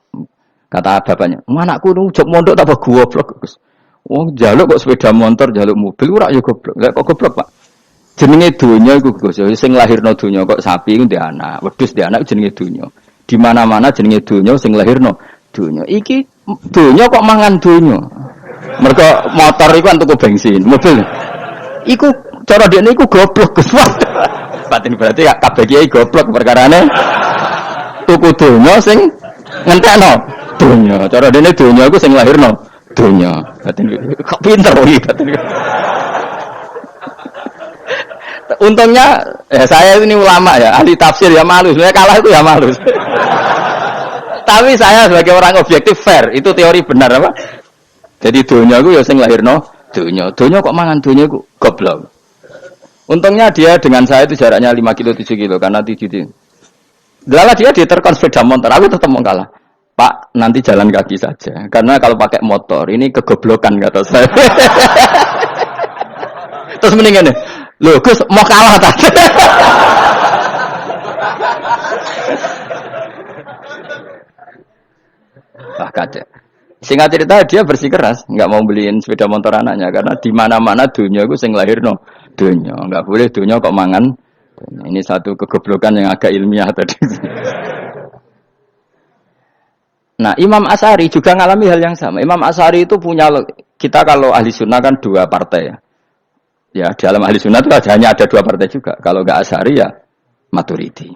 Kata bapaknya, "Anakku nu jog mondok tak goblok, Gus." Wong njaluk kok sepeda motor, njaluk mobil ora ya goblok. Lah kok goblok, Pak? Jenenge donya iku Gus, sing lahirno donya kok sapi iku ndek anak, wedhus ndek anak jenenge donya. Di mana-mana jenenge donya sing lahirno donya. Iki donya kok mangan donya. Mergo motor iku kan tuku bensin, mobil. Iku cara dekne iku goblok Gus. Batin berarti ya kabeh kiai goblok perkarane tuku donya sing ngentekno donya. Cara dekne donya iku sing lahirno donya. Batin kok pinter iki batin. Untungnya saya ini ulama ya, ahli tafsir ya malu. Sebenarnya kalah itu ya malu. Tapi saya sebagai orang objektif fair, itu teori benar apa? Jadi donya ku ya sing lahirno donya. Donya kok mangan donya ku goblok. Untungnya dia dengan saya itu jaraknya 5 kilo 7 kilo karena 7 kilo. Lala dia diterkon sepeda motor, aku tetap mau kalah. Pak, nanti jalan kaki saja. Karena kalau pakai motor, ini kegoblokan kata saya. Terus mendingan nih, loh Gus mau kalah tadi. Wah kacau. Singkat cerita dia bersikeras, nggak mau beliin sepeda motor anaknya karena di mana-mana dunia itu sing lahir no dunia, nggak boleh dunia kok mangan. Ini satu kegoblokan yang agak ilmiah tadi. Nah, Imam Asy'ari juga mengalami hal yang sama. Imam Asy'ari itu punya, kita kalau ahli sunnah kan dua partai ya. Ya, di dalam ahli sunnah itu hanya ada dua partai juga. Kalau nggak Asy'ari ya Maturidi.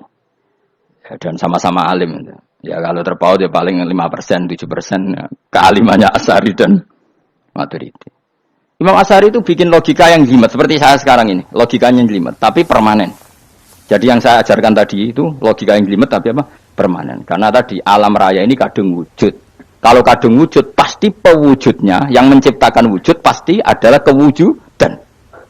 Ya, dan sama-sama alim. Ya kalau terpaut ya paling 5%, 7% ya, kealimannya Asy'ari dan Maturidi. Imam Asy'ari itu bikin logika yang jelimet seperti saya sekarang ini. Logikanya jelimet, tapi permanen. Jadi yang saya ajarkan tadi itu logika yang jelimet tapi apa? Permanen. Karena tadi alam raya ini kadung wujud. Kalau kadung wujud pasti pewujudnya yang menciptakan wujud pasti adalah kewujudan.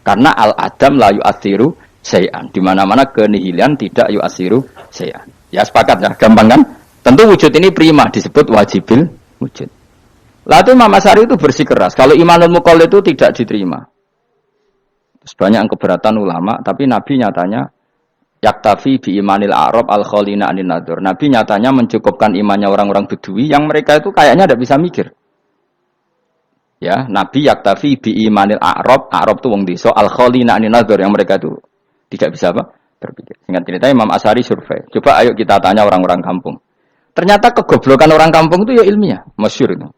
Karena al-adam la yu'atsiru syai'an. Di mana-mana kenihilan tidak yu'atsiru syai'an. Ya sepakat ya, gampang kan? Tentu wujud ini prima disebut wajibil wujud. Lalu Imam Asy'ari itu bersikeras. Kalau imanul muqallid itu tidak diterima. Terus banyak keberatan ulama, tapi Nabi nyatanya yaktafi bi imanil a'rab al khalina anin nadur. Nabi nyatanya mencukupkan imannya orang-orang Bedui yang mereka itu kayaknya tidak bisa mikir. Ya, Nabi yaktafi bi imanil a'rab itu wong desa al khalina anin nadur yang mereka itu tidak bisa apa? Berpikir. Singkat cerita Imam Asy'ari survei. Coba ayo kita tanya orang-orang kampung. Ternyata kegoblokan orang kampung itu ya ilmiah, masyhur itu.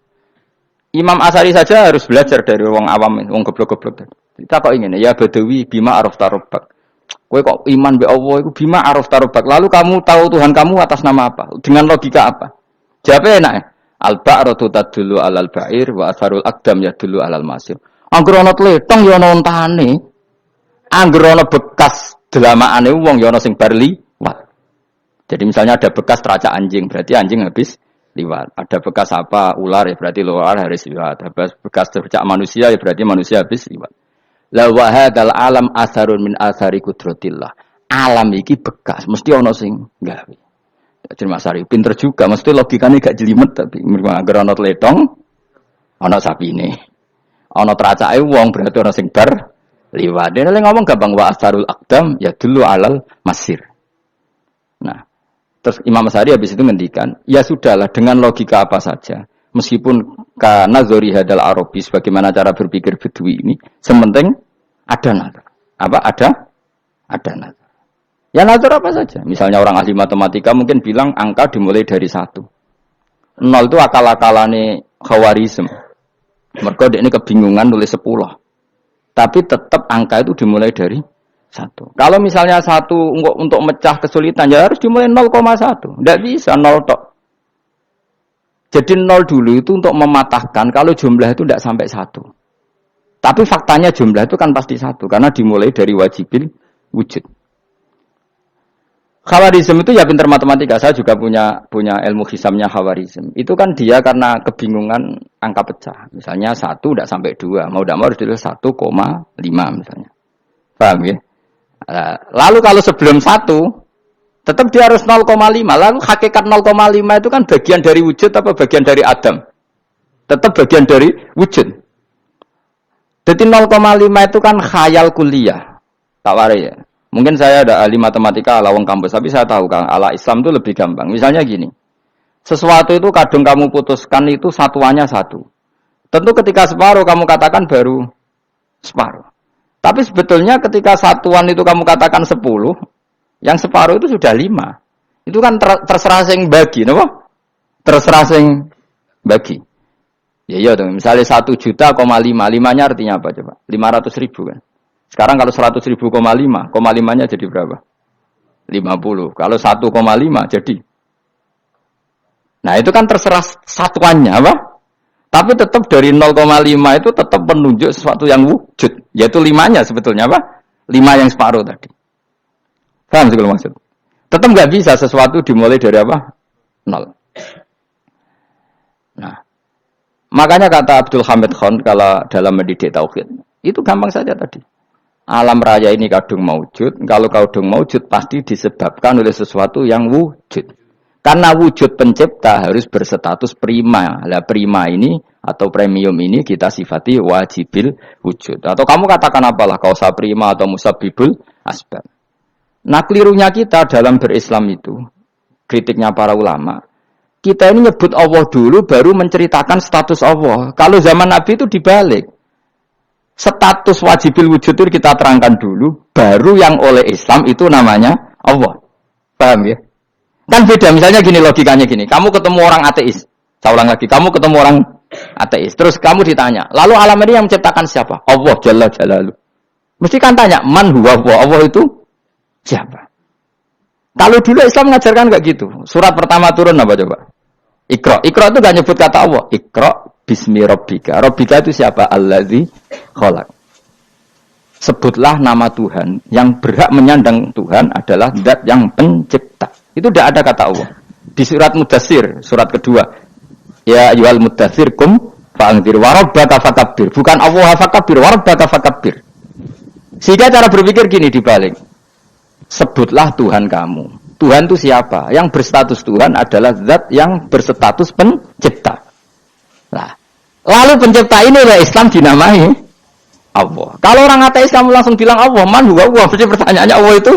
Imam Asy'ari saja harus belajar dari wong awam, wong goblok-goblok tadi. Kita kok ingin ya Badawi bima arafta rabbak. Kowe kok iman be Allah iku bima arafta rabbak. Lalu kamu tahu Tuhan kamu atas nama apa? Dengan logika apa? Jawabnya enak ya. Al-ba'ratu tadullu 'alal ba'ir wa asharul aqdam yadullu 'alal masir. Angger ana tletong ya ana ontane. Angger ana bekas delamaane wong ya ana sing bar liwat. Jadi misalnya ada bekas teracak anjing, berarti anjing habis liwat. Ada bekas apa ular ya berarti ular harus liwat. Ada bekas tercak manusia ya berarti manusia habis liwat. La wa hadzal alam asarun min asari qudratillah. Alam iki bekas, mesti ana sing gawe. Jadi Mas Ari pinter juga, mesti logikane gak jelimet tapi agar ana tletong ana sapine. Ana tracake wong berarti ana sing bar liwat. Dene ngomong gampang wa asarul aqdam ya dulu alal masir. Nah, terus Imam Asy'ari habis itu ngendikan, ya sudahlah dengan logika apa saja. Meskipun karena zori hadal Arabi bagaimana cara berpikir Bedui ini, sementing ada nazar. Apa ada nazar. Ya nazar apa saja. Misalnya orang ahli matematika mungkin bilang angka dimulai dari 1. 0 itu akal-akalane Khawarizm. Mergo ini kebingungan nulis 10. Tapi tetap angka itu dimulai dari 1. Kalau misalnya 1 untuk mecah kesulitan ya harus dimulai 0,1. Tidak bisa 0 tok. Jadi 0 dulu itu untuk mematahkan kalau jumlah itu tidak sampai 1. Tapi faktanya jumlah itu kan pasti 1 karena dimulai dari wajibil wujud. Khawarizm itu ya pintar matematika. Saya juga punya ilmu hisabnya Khawarizm. Itu kan dia karena kebingungan angka pecah. Misalnya 1 tidak sampai 2. Mau tidak mau harus ditulis 1,5 misalnya. Paham ya? Lalu kalau sebelum 1 tetap dia harus 0,5. Lalu hakikat 0,5 itu kan bagian dari wujud apa bagian dari Adam? Tetap bagian dari wujud. Jadi 0,5 itu kan khayal kuliah. Tak warai ya. Mungkin saya ada ahli matematika ala wong kampus, tapi saya tahu kan ala Islam itu lebih gampang. Misalnya gini. Sesuatu itu kadang kamu putuskan itu satuannya 1. Tentu ketika separuh kamu katakan baru separuh. Tapi sebetulnya ketika satuan itu kamu katakan 10, yang separuh itu sudah 5. Itu kan terserah sing bagi, napa? Terserah sing bagi. Ya iya dong, misalnya 1 juta, 5-nya artinya apa coba? 500 ribu kan. Sekarang kalau 100 ribu, 5-nya jadi berapa? 50. Kalau 1,5 jadi. Nah itu kan terserah satuannya apa? Tapi tetap dari 0,5 itu tetap menunjuk sesuatu yang wujud. Yaitu 5-nya sebetulnya apa? 5 yang separuh tadi. Paham sih kalau maksud? Tetap nggak bisa sesuatu dimulai dari apa? 0. Nah, makanya kata Abdul Hamid Khan kalau dalam mendidik tauhid, itu gampang saja tadi. Alam raya ini kadung maujud. Kalau kadung maujud pasti disebabkan oleh sesuatu yang wujud. Karena wujud pencipta harus berstatus prima. Lah prima ini atau premium ini kita sifati wajibil wujud. Atau kamu katakan apalah kausa prima atau musabibul asbab. Nah kelirunya kita dalam berislam itu, kritiknya para ulama, kita ini nyebut Allah dulu baru menceritakan status Allah. Kalau zaman Nabi itu dibalik. Status wajibil wujud itu kita terangkan dulu, baru yang oleh Islam itu namanya Allah. Paham ya? Kan beda, misalnya gini logikanya gini, kamu ketemu orang ateis, saya ulang lagi, kamu ketemu orang ateis, terus kamu ditanya, lalu alam ini yang menciptakan siapa? Allah Jalla Jalaluh. Mesti kan tanya, man huwa Allah itu siapa? Kalau dulu Islam mengajarkan kayak gitu, surat pertama turun apa coba? Iqra. Iqra itu gak nyebut kata Allah. Iqra bismi rabbika. Rabbika itu siapa? Allazi khalaq. Sebutlah nama Tuhan. Yang berhak menyandang Tuhan adalah zat yang pencipta. Itu tidak ada kata Allah. Di surat Mudatsir, surat kedua. Ya ayyuhal mudatsir kum fa'anzir wa rabbaka fakabbir. Bukan Allah fakabbir, wa rabbaka fakabbir. Sehingga cara berpikir gini dibalik. Sebutlah Tuhan kamu. Tuhan itu siapa? Yang berstatus Tuhan adalah zat yang berstatus pencipta. Nah, lalu pencipta ini oleh Islam dinamai Allah. Kalau orang ateis kamu langsung bilang Allah, man huwa Allah. Berarti pertanyaannya Allah itu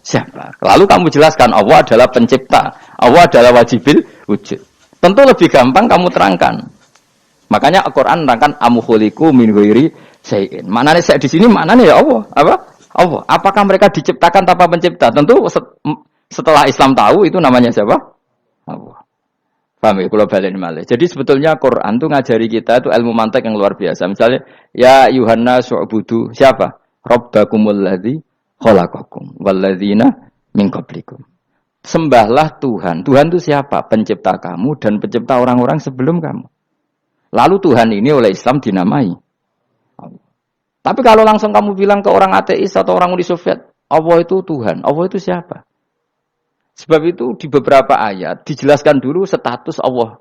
siapa? Lalu kamu jelaskan Allah adalah pencipta. Allah adalah wajibil wujud. Tentu lebih gampang kamu terangkan. Makanya Al-Qur'an menerangkan amukholiku min ghairi syai'in. Maknanya saya di sini maknanya ya Allah. Apa? Allah. Apakah mereka diciptakan tanpa pencipta? Tentu setelah Islam tahu itu namanya siapa? Allah. Paham ya? Kalau balik malih. Jadi sebetulnya Quran itu ngajari kita itu ilmu mantik yang luar biasa. Misalnya, ya Yuhanna su'budu siapa? Rabbakumul ladzi khalaqakum walladzina min qablikum. Sembahlah Tuhan. Tuhan itu siapa? Pencipta kamu dan pencipta orang-orang sebelum kamu. Lalu Tuhan ini oleh Islam dinamai Allah. Tapi kalau langsung kamu bilang ke orang ateis atau orang Uni Soviet, Allah itu Tuhan. Allah itu siapa? Sebab itu di beberapa ayat dijelaskan dulu status Allah.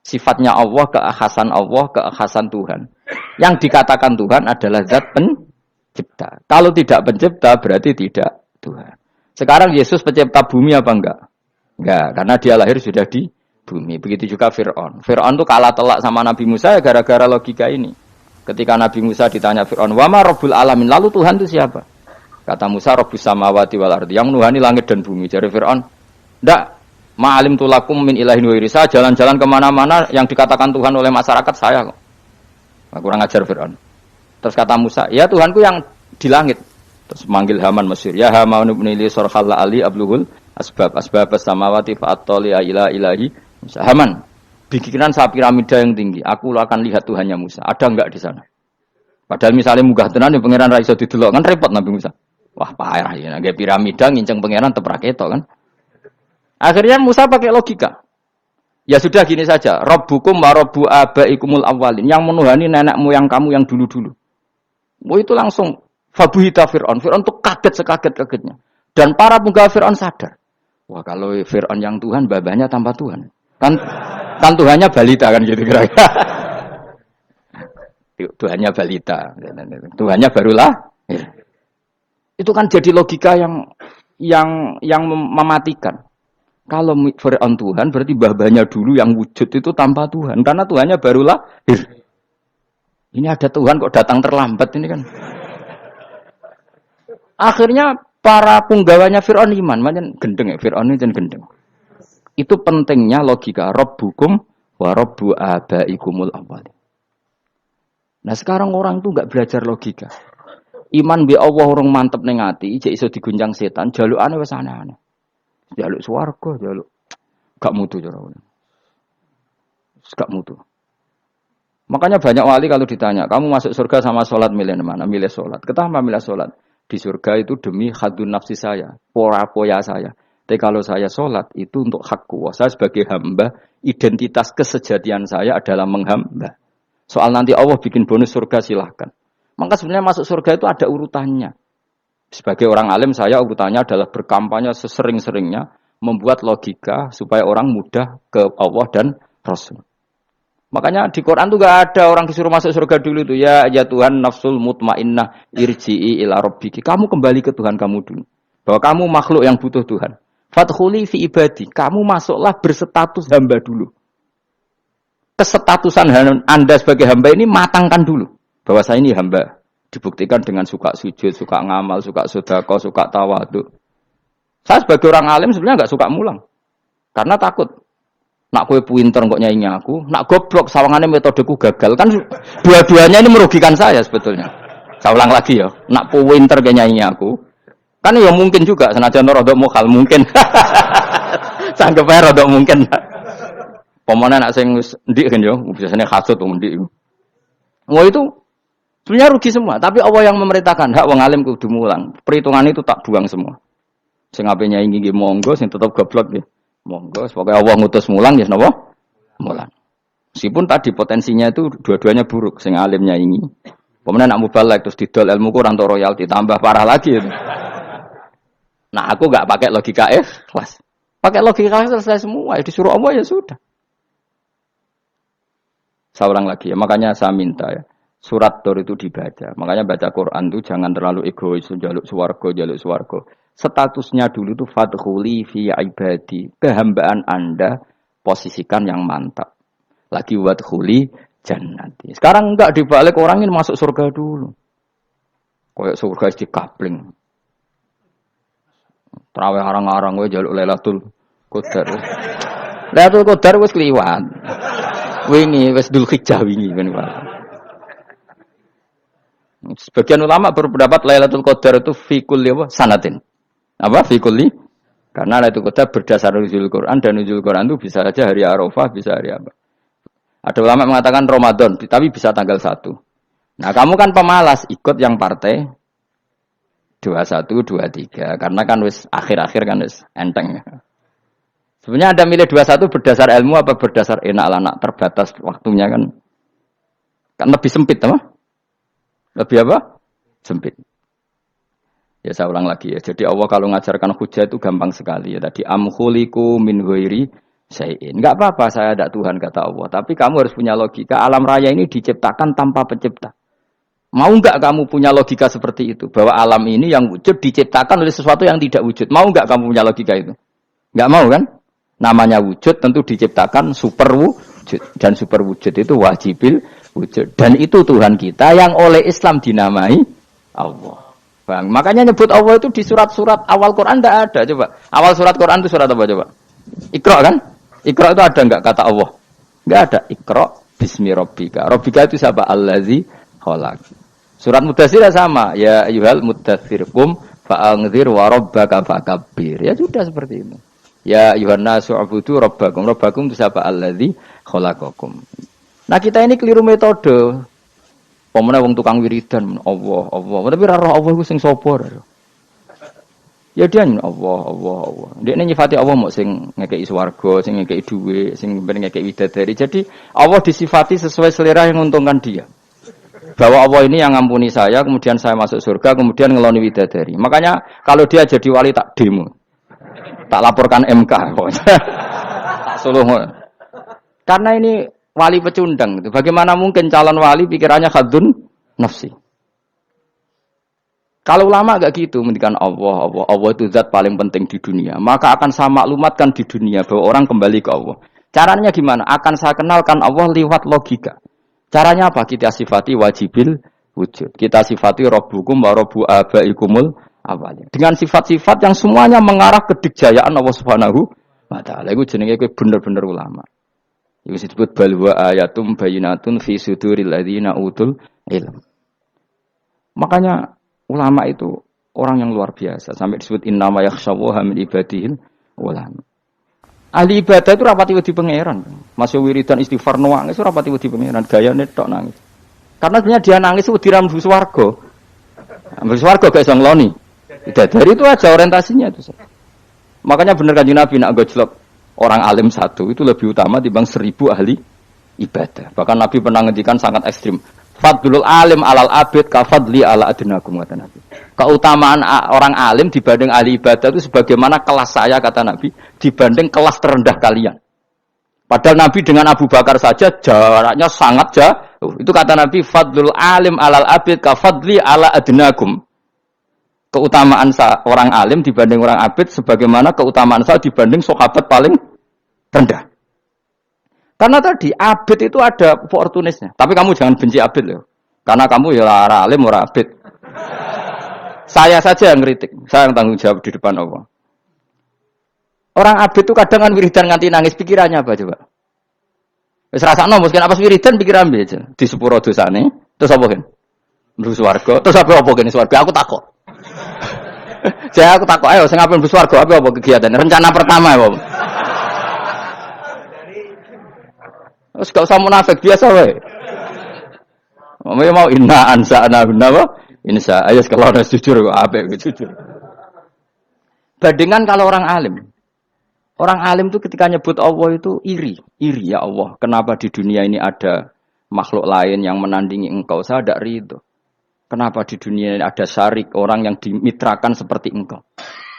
Sifatnya Allah, keakhasan Tuhan. Yang dikatakan Tuhan adalah zat pencipta. Kalau tidak pencipta berarti tidak Tuhan. Sekarang Yesus pencipta bumi apa enggak? Enggak, karena dia lahir sudah di bumi. Begitu juga Fir'aun. Fir'aun itu kalah telak sama Nabi Musa ya gara-gara logika ini. Ketika Nabi Musa ditanya Fir'aun, "Wa ma Rabbul Alamin?" Lalu Tuhan itu siapa? Kata Musa, Rabbus samawati wal ardi, yang menuhani langit dan bumi. Jadi Fir'aun, ndak, ma'alim tulakum min ilahin wairi. Saya jalan-jalan kemana-mana yang dikatakan Tuhan oleh masyarakat saya kok. Nah, kurang ajar Fir'aun. Terus kata Musa, ya Tuhanku yang di langit. Terus manggil Haman Mesir, ya Haman ibn li surhal ali abluhul asbab samawati fa'attali ila ilahi Musa. Haman, bikinan saya piramida yang tinggi, aku akan lihat Tuhannya Musa. Ada enggak di sana? Padahal misalnya munggah tenan yang pangeran ra iso didelok kan repot Nabi Musa. Wah, parah ya, nggak piramida nginceng pangeran teprak ketok kan. Akhirnya Musa pakai logika. Ya sudah gini saja, Rabbukum wa rabbu abaikumul awwalin, yang menuhani nenek moyang kamu yang dulu-dulu. Oh itu langsung fabuhita Fir'aun. Fir'aun tuh kaget sekaget-kagetnya. Dan para penggawa Fir'aun sadar. Wah, kalau Fir'aun yang Tuhan, babanya tanpa Tuhan. Kan Tuhannya balita kan gitu kira-kira. Tuhannya balita. Tuhannya barulah. Itu kan jadi logika yang mematikan. Kalau Fir'aun Tuhan berarti babanya dulu yang wujud itu tanpa Tuhan. Karena Tuhannya baru lahir. Ini ada Tuhan kok datang terlambat ini kan. Akhirnya para penggawanya Fir'aun iman. Macam gendeng ya, Fir'aun ini jangan gendeng. Itu pentingnya logika. Rabbukum wa rabbu abaikumul awwalin. Nah sekarang orang itu enggak belajar logika. Iman bi Allah orang mantep ning ati, jek iso diguncang setan, jalukane wis aneh-aneh. Jaluk swarga, jaluk gak mutu cara ngono. Gak mutu. Makanya banyak wali kalau ditanya, kamu masuk surga sama sholat milih mana? Milih sholat. Kenapa milih sholat? Di surga itu demi hadun nafsi saya, poya saya. Tapi kalau saya sholat itu untuk hakku. Saya sebagai hamba, identitas kesejatian saya adalah menghamba. Soal nanti Allah bikin bonus surga silahkan. Maka sebenarnya masuk surga itu ada urutannya. Sebagai orang alim saya urutannya adalah berkampanye sesering-seringnya membuat logika supaya orang mudah ke Allah dan Rasul. Makanya di Quran tuh gak ada orang disuruh masuk surga dulu tuh. Ya Tuhan nafsul mutmainnah irji'i ila rabbiki. Kamu kembali ke Tuhan kamu dulu. Bahwa kamu makhluk yang butuh Tuhan. Fadkhuli fi ibadi. Kamu masuklah berstatus hamba dulu. Kesetatusan Anda sebagai hamba ini matangkan dulu. Bahwa saya ini hamba. Dibuktikan dengan suka sujud, suka ngamal, suka sedekah, suka tawadhu. Saya sebagai orang alim sebenarnya gak suka mulang. Karena takut. Nak kue pinter kok nyanyi aku, nak goblok sawangannya metodeku gagal. Kan dua-duanya ini merugikan saya sebetulnya. Saya ulang lagi ya, nak pinter kayak nyanyi aku. Kan ya mungkin juga senajan rodok mokal mungkin. Sanggep ae rodok mungkin. Pemana nak sing ndik kan yo, biasanya hasud wong ndik. Wah itu sebenarnya rugi semua, tapi Allah yang memerintahkan hak wong alim kudu mulang. Perhitungan itu tak buang semua. Sing ape nyanyi nggih monggo, sing tetep goblok nggih. Monggo, pokoknya Allah ngutus mulang ya napa? Mulang. Meskipun tadi potensinya itu dua-duanya buruk, sing alimnya ini. Pemenang nak mubalek terus didol ilmu kurang to royalti tambah parah lagi. Nah, aku enggak pakai logika kelas. Pakai logika selesai semua, ya disuruh Allah ya sudah. Saya ulang lagi ya, makanya saya minta ya. Surat Tur itu dibaca. Makanya baca Quran itu jangan terlalu egois, jaluk swarga. Statusnya dulu itu fadkhuli fi ibadi. Kehambaan Anda posisikan yang mantap. Lagi wadkhuli jannati. Sekarang enggak dibalik orang ini masuk surga dulu. Kayak surga di kapling. Terawih arang-arang we jaluk Lailatul Qadar. Lailatul Qadar wis kliwat. Wingi wis Dzulhijjah wingi kan. Sebagian ulama berpendapat Lailatul Qadar itu fi kulli sanatin. Apa fi kulli? Karena Lailatul Qadar berdasar nuzul Quran dan nuzul Quran itu bisa saja hari Arafah, bisa hari apa. Ada ulama mengatakan Ramadan, tapi bisa tanggal 1. Nah, kamu kan pemalas ikut yang partai 21, 23 karena kan wis akhir-akhir kan wis enteng. Sebenarnya Anda milih 21 berdasar ilmu apa berdasar enak anak terbatas waktunya kan? Kan lebih sempit, apa? Lebih apa? Sempit. Ya saya ulang lagi ya. Jadi Allah kalau ngajarkan hujah itu gampang sekali ya. Tadi amkhuliku min ghairi syai'in. Enggak apa-apa saya ada Tuhan kata Allah, tapi kamu harus punya logika. Alam raya ini diciptakan tanpa pencipta. Mau enggak kamu punya logika seperti itu? Bahwa alam ini yang wujud diciptakan oleh sesuatu yang tidak wujud. Mau enggak kamu punya logika itu? Enggak mau kan? Namanya wujud tentu diciptakan super wujud. Dan super wujud itu wajibil wujud. Dan itu Tuhan kita yang oleh Islam dinamai Allah. Bang, makanya nyebut Allah itu di surat-surat awal Quran tidak ada. Coba awal surat Quran itu surat apa coba? Iqra kan? Iqra itu ada enggak kata Allah? Enggak ada. Iqra bismi rabbika. Rabbika itu siapa? Allazi khalaq. Surat Mudatsir sama. Ya ayyuhal mudatsir qum fa'anzir wa rabbaka fakabbir. Ya sudah seperti itu. Ya ayyuhan nasu ubudu rabbakum. Rabbakum itu siapa? Allazi khalaqakum. Nah, kita ini keliru metode. Pemene wong tukang wiridan Allah. Tapi ora roh Allah iku sing sapa? Ya dia Allah. Dekne nyifati Allah mok sing ngekeki swarga, sing ngekeki dhuwit, sing ben ngekeki widadari. Jadi Allah disifati sesuai selera yang menguntungkan dia. Bahwa Allah ini yang ngampuni saya, kemudian saya masuk surga, kemudian ngeloni widadari. Makanya kalau dia jadi wali tak demo. Tak laporkan MK. Tak suluh. Karena ini wali pecundang itu. Bagaimana mungkin calon wali pikirannya khadun nafsi? Kalau ulama agak gitu, mendikan Allah itu zat paling penting di dunia. Maka akan saya maklumatkan di dunia bahwa orang kembali ke Allah. Caranya gimana? Akan saya kenalkan Allah lewat logika. Caranya apa? Kita sifati wajibil wujud. Kita sifati rabbukum wa rabbu abaikumul awalin. Dengan sifat-sifat yang semuanya mengarah ke dikjayaan Allah Subhanahu wa taala. Iku jenenge kowe bener-bener ulama. Itu disebut balwa ayatum bayinatun fi suduril ladzina utul ilm. Makanya ulama itu orang yang luar biasa. Sampai disebut innama yakhshawaha min ibadihil ulama. Ahli ibadah itu rapati wedi pangeran. Masuk wiridan istighfar nangis itu rapati wedi pangeran. Gayane tok nangis. Karena sebenarnya dia nangis wedi ra mlebu swarga. Mlebu swarga gak iso ngloni. Dari itu aja orientasinya itu. Makanya bener Kanjeng Nabi nak gojlok orang alim satu itu lebih utama dibanding 1000 ahli ibadah. Bahkan Nabi pernah ngendikan sangat ekstrim. Fadlul alim alal abid kafadli ala adnakum kata Nabi. Keutamaan orang alim dibanding ahli ibadah itu sebagaimana kelas saya kata Nabi dibanding kelas terendah kalian. Padahal Nabi dengan Abu Bakar saja jaraknya sangat jauh. Itu kata Nabi, fadlul alim alal abid ka fadli ala adnakum. Keutamaan orang alim dibanding orang abid sebagaimana keutamaan saya dibanding sahabat paling rendah. Karena tadi abid itu ada opportunisnya. Tapi kamu jangan benci abid loh. Karena kamu ya orang alim, orang abid. Saya saja yang kritik. Saya yang tanggung jawab di depan Allah. Orang abid itu kadang kan wiridan nganti nangis, pikirannya apa coba? Wis rasakno mungkin apa wiridan pikiran aja. Di sepuro dosane, terus apa kan? Mlebu swarga, terus apa kene swarga? Aku takok. Saya aku takok, ayo sing ape mlebu swarga apa kegiatan? Rencana pertama apa? Terus gak usah munafik biasa wae. Mau inna ansa'na apa? Insya ayo kalau harus jujur kok apik jujur. Bandingan kalau orang alim. Orang alim itu ketika nyebut Allah itu iri ya Allah. Kenapa di dunia ini ada makhluk lain yang menandingi engkau? Saya tidak ridho. Kenapa di dunia ini ada syarik, orang yang dimitrakan seperti engkau?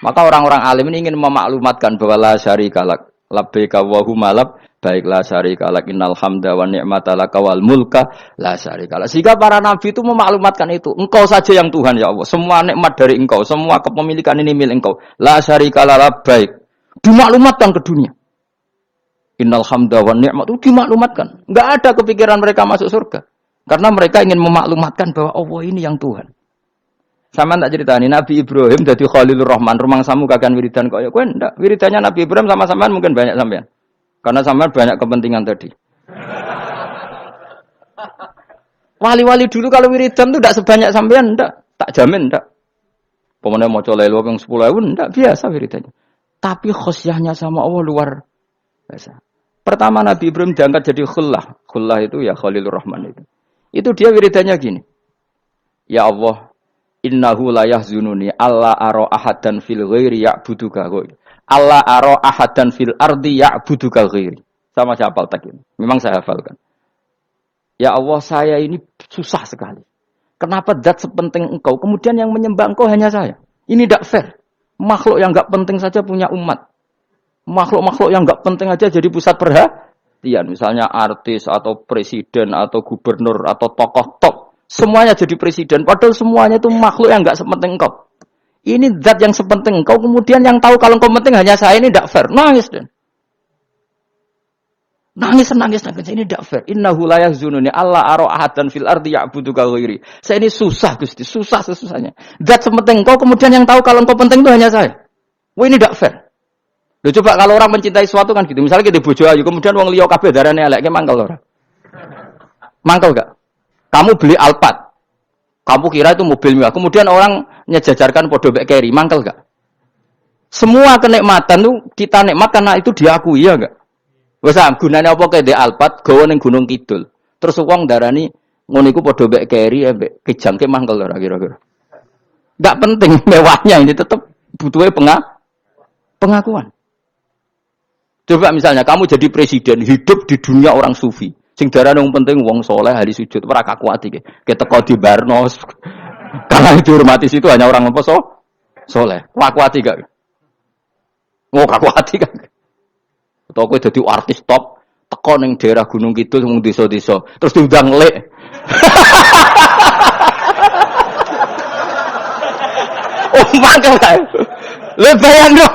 Maka orang-orang alim ini ingin memaklumatkan bahwa la syarika lak, labbaika wa huma lab, baik la syarika lak, innal hamda wa ni'mata laka wal mulka la syarika lak. Sehingga para nabi itu memaklumatkan itu. Engkau saja yang Tuhan ya Allah. Semua nikmat dari engkau, semua kepemilikan ini milik engkau. La syarika lak, labbaik. Dimaklumatkan ke dunia. Innal hamda wa ni'mat itu dimaklumatkan. Enggak ada kepikiran mereka masuk surga. Karena mereka ingin memaklumatkan bahwa Allah ini yang Tuhan. Sama tak ceritani Nabi Ibrahim jadi Khalilur Rahman, rumang samu kagan wiridan kok ya kowe ndak. Wiridannya Nabi Ibrahim sama sampean mungkin banyak sampean. Karena sampean banyak kepentingan tadi. Wali-wali dulu kalau wiridan itu ndak sebanyak sampean ndak, tak jamin ndak. Pemene maca lelo ping 10.000 ndak biasa wiridannya. Tapi khosyahnya sama Allah luar biasa. Pertama Nabi Ibrahim diangkat jadi khullah. Khullah itu ya Khalilur Rahman itu. Itu dia wiridannya gini. Ya Allah, innahu la yahzununi alla ara ahadan fil ghairi ya'buduka. Alla ara ahadan fil ardi ya'buduka ghairi. Sama saya hafal tak ini. Memang saya hafalkan. Ya Allah, saya ini susah sekali. Kenapa zat sepenting engkau, kemudian yang menyembah engkau hanya saya? Ini tidak fair. Makhluk yang enggak penting saja punya umat. Makhluk-makhluk yang enggak penting aja jadi pusat perhatian. Misalnya artis atau presiden atau gubernur atau tokoh top. Semuanya jadi presiden. Padahal semuanya itu makhluk yang enggak sepenting engkau. Ini zat yang sepenting engkau. Kemudian yang tahu kalau engkau penting hanya saya, ini tidak fair. Nangis dan nangis. Ini tidak fair. Innahu la yahzununi alla ara ahadan fil ardi ya'buduka ghairi. Saya ini susah Gusti, susah sesusahnya. Zat sepenting engkau, kemudian yang tahu kalau engkau penting itu hanya saya. Wah ini tidak fair. Loh coba kalau orang mencintai sesuatu kan gitu. Misalnya kita bojo ayu, kemudian wong liya kabeh darane elek, mangkel ora? Mangkel gak? Kamu beli Alphard. Kamu kira itu mobil mewah. Kemudian orang nyejajarkan podo mek keri, mangkel gak? Semua kenikmatan tuh kita nikmat karena itu diakui ya enggak? Wes gunane apa kaya ndek Alphard gawa ning Gunung Kidul. Terus wong darani ngono iku padha mbek keri mbek kejangke mangkel ora kira-kira. Enggak penting mewahnya, ini tetap butuhe pengakuan. Coba misalnya kamu jadi presiden, hidup di dunia orang sufi. Sing darane wong penting wong saleh ahli sujud ora kakuati iki. Keteko di Barnos. Karena dihormati situ hanya orang apa saleh. Kakuati gak? Oh kakuati kan. Atau kowe dadi artis top, teko ning daerah Gunung Kidul mung desa-desa, terus diundang lek. Oh, mangkel kae. Le bayangno.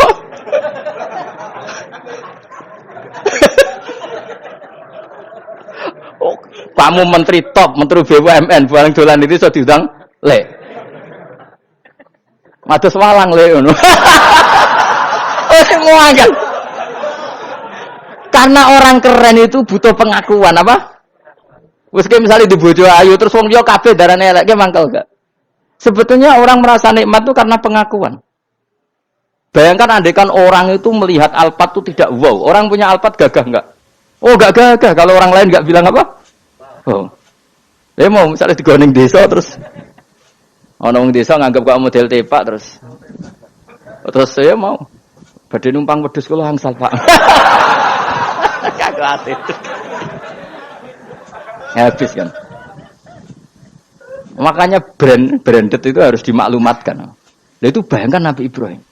Oh, kamu menteri top, menteri BUMN, barang dolan itu iso diundang lek. Mados walang lek ngono. Oh, mangkel. Karena orang keren itu butuh pengakuan apa? Wes misalnya di bojo ayu terus wong liya kabeh darane elek mangkel gak? Sebetulnya orang merasa nikmat itu karena pengakuan. Bayangkan andekan orang itu melihat Alphard itu tidak wow. Orang punya Alphard gagah enggak? Oh enggak gagah kalau orang lain enggak bilang apa? Oh. Mau misalnya di goning desa terus orang desa nganggap kok model tepak terus saya mau badhe numpang wedhus kula angsal Pak. Kagak habis kan. Makanya branded itu harus dimaklumatkan. Nah itu bayangkan Nabi Ibrahim.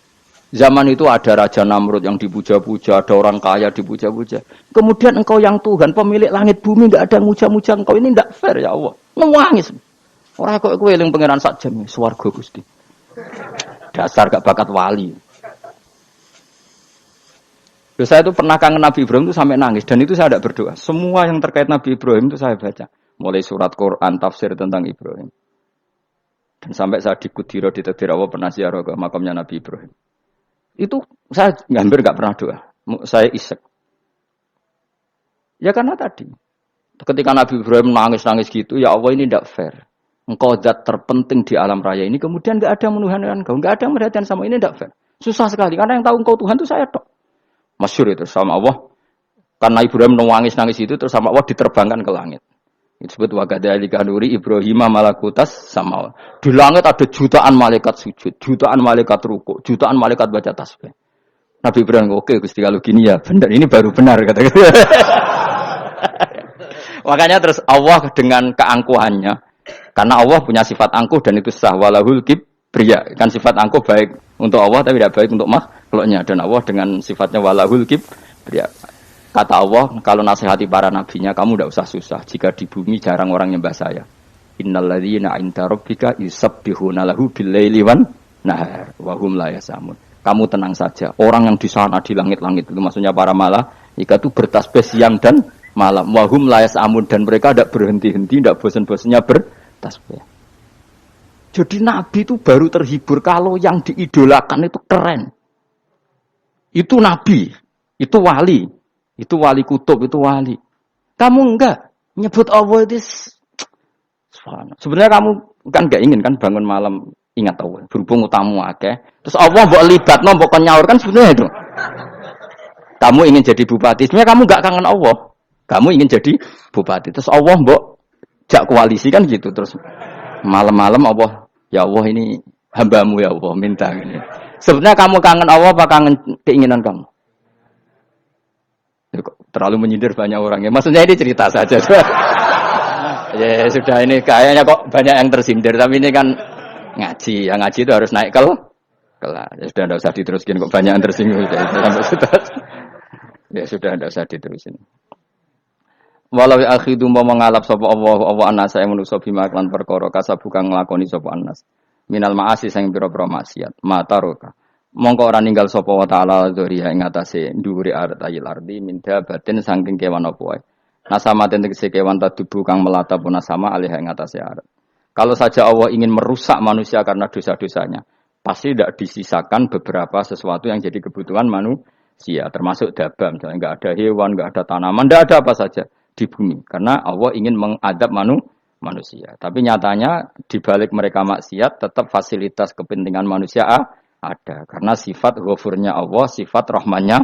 Zaman itu ada Raja Namrud yang dipuja-puja, ada orang kaya dipuja-puja. Kemudian engkau yang Tuhan, pemilik langit bumi, enggak ada muja-muja engkau. Ini enggak fair ya Allah. Nangis. Orang kok kowe eling pangeran sak jam, swarga Gusti. Dasar gak bakat wali. Saya itu pernah kangen Nabi Ibrahim itu sampai nangis. Dan itu saya tidak berdoa. Semua yang terkait Nabi Ibrahim itu saya baca. Mulai surat Quran, tafsir tentang Ibrahim. Dan sampai saya di Kudiro, di Tadirawa pernah ziarah ke makamnya Nabi Ibrahim. Itu saya hampir nggak pernah doa. Saya isek. Ya karena tadi. Ketika Nabi Ibrahim nangis-nangis gitu, ya Allah ini tidak fair. Engkau zat terpenting di alam raya ini. Kemudian nggak ada menuhankan engkau. Nggak ada yang merhatikan sama ini tidak fair. Susah sekali. Karena yang tahu engkau Tuhan itu saya tok. Masyhur itu sama Allah. Karena Ibrahim nangis-nangis itu terus sama Allah diterbangkan ke langit. Itu disebut wakadzalika nuri Ibrahim malakutas sama. Di langit ada jutaan malaikat sujud, jutaan malaikat ruku, jutaan malaikat baca tasbih. Nabi Ibrahim oke Gusti kalau gini ya benar, ini baru benar kata. Makanya terus Allah dengan keangkuhannya, karena Allah punya sifat angkuh dan itu sah walahul kibriya. Kan sifat angkuh baik untuk Allah tapi tidak baik untuk makhluknya, dan Allah dengan sifatnya walahul kibriya. Kata Allah, kalau nasihati para nabinya, kamu tidak usah susah. Jika di bumi jarang orang nyembah saya. Innalladzina 'inda rabbika yusabbihuna lahu bil-laili wan nahar wa hum la yasamun. Kamu tenang saja. Orang yang di sana di langit-langit itu maksudnya para malaikat itu bertasbih siang dan malam. Wa hum la yasamun, dan mereka tidak berhenti-henti, tidak bosan-bosannya bertasbih. Jadi nabi itu baru terhibur kalau yang diidolakan itu keren. Itu nabi, itu wali. Itu wali kutub, itu wali. Kamu enggak nyebut Allah itu. Sebenarnya kamu kan enggak ingin kan bangun malam ingat Allah. Berhubung utamu akeh. Terus Allah mbok libatno, mbok nyaur kan sebenarnya itu. Kamu ingin jadi bupati, sebenarnya kamu enggak kangen Allah. Kamu ingin jadi bupati. Terus Allah mbok jak koalisi kan gitu. Terus malam-malam Allah, ya Allah ini hambamu ya Allah, minta ini. Sebenarnya kamu kangen Allah apa kangen keinginan kamu? Terlalu menyindir banyak orang ya. Maksudnya ini cerita saja. Ya sudah, ini kayaknya kok banyak yang tersindir. Tapi ini kan ngaji. Yang ngaji itu harus naik kelas. Ya sudah, tidak usah diteruskin. Kok banyak yang tersinggung. Ya sudah, tidak usah diterusin. Walau akhidu mau mengalap sapa Allah anasa yang manusa bima lan perkara kasabu kang nglakoni sapa anas. Minal ma'asi sing pira-pira maksiat. Mataroka. Mongko ora ninggal sapa wa ta'ala dzuriya ing atase dhuwure artayil ardi minda batin saking kewan apa wae. Nasamaten tegese kewan tadubu kang melata pun sama alih ing atase arat. Kalau saja Allah ingin merusak manusia karena dosa-dosanya, pasti tidak disisakan beberapa sesuatu yang jadi kebutuhan manusia, termasuk dabam, misalnya enggak ada hewan, enggak ada tanaman, enggak ada apa saja di bumi karena Allah ingin mengadab manusia. Tapi nyatanya di balik mereka maksiat tetap fasilitas kepentingan manusia ada, karena sifat ghafurnya Allah, sifat rahmannya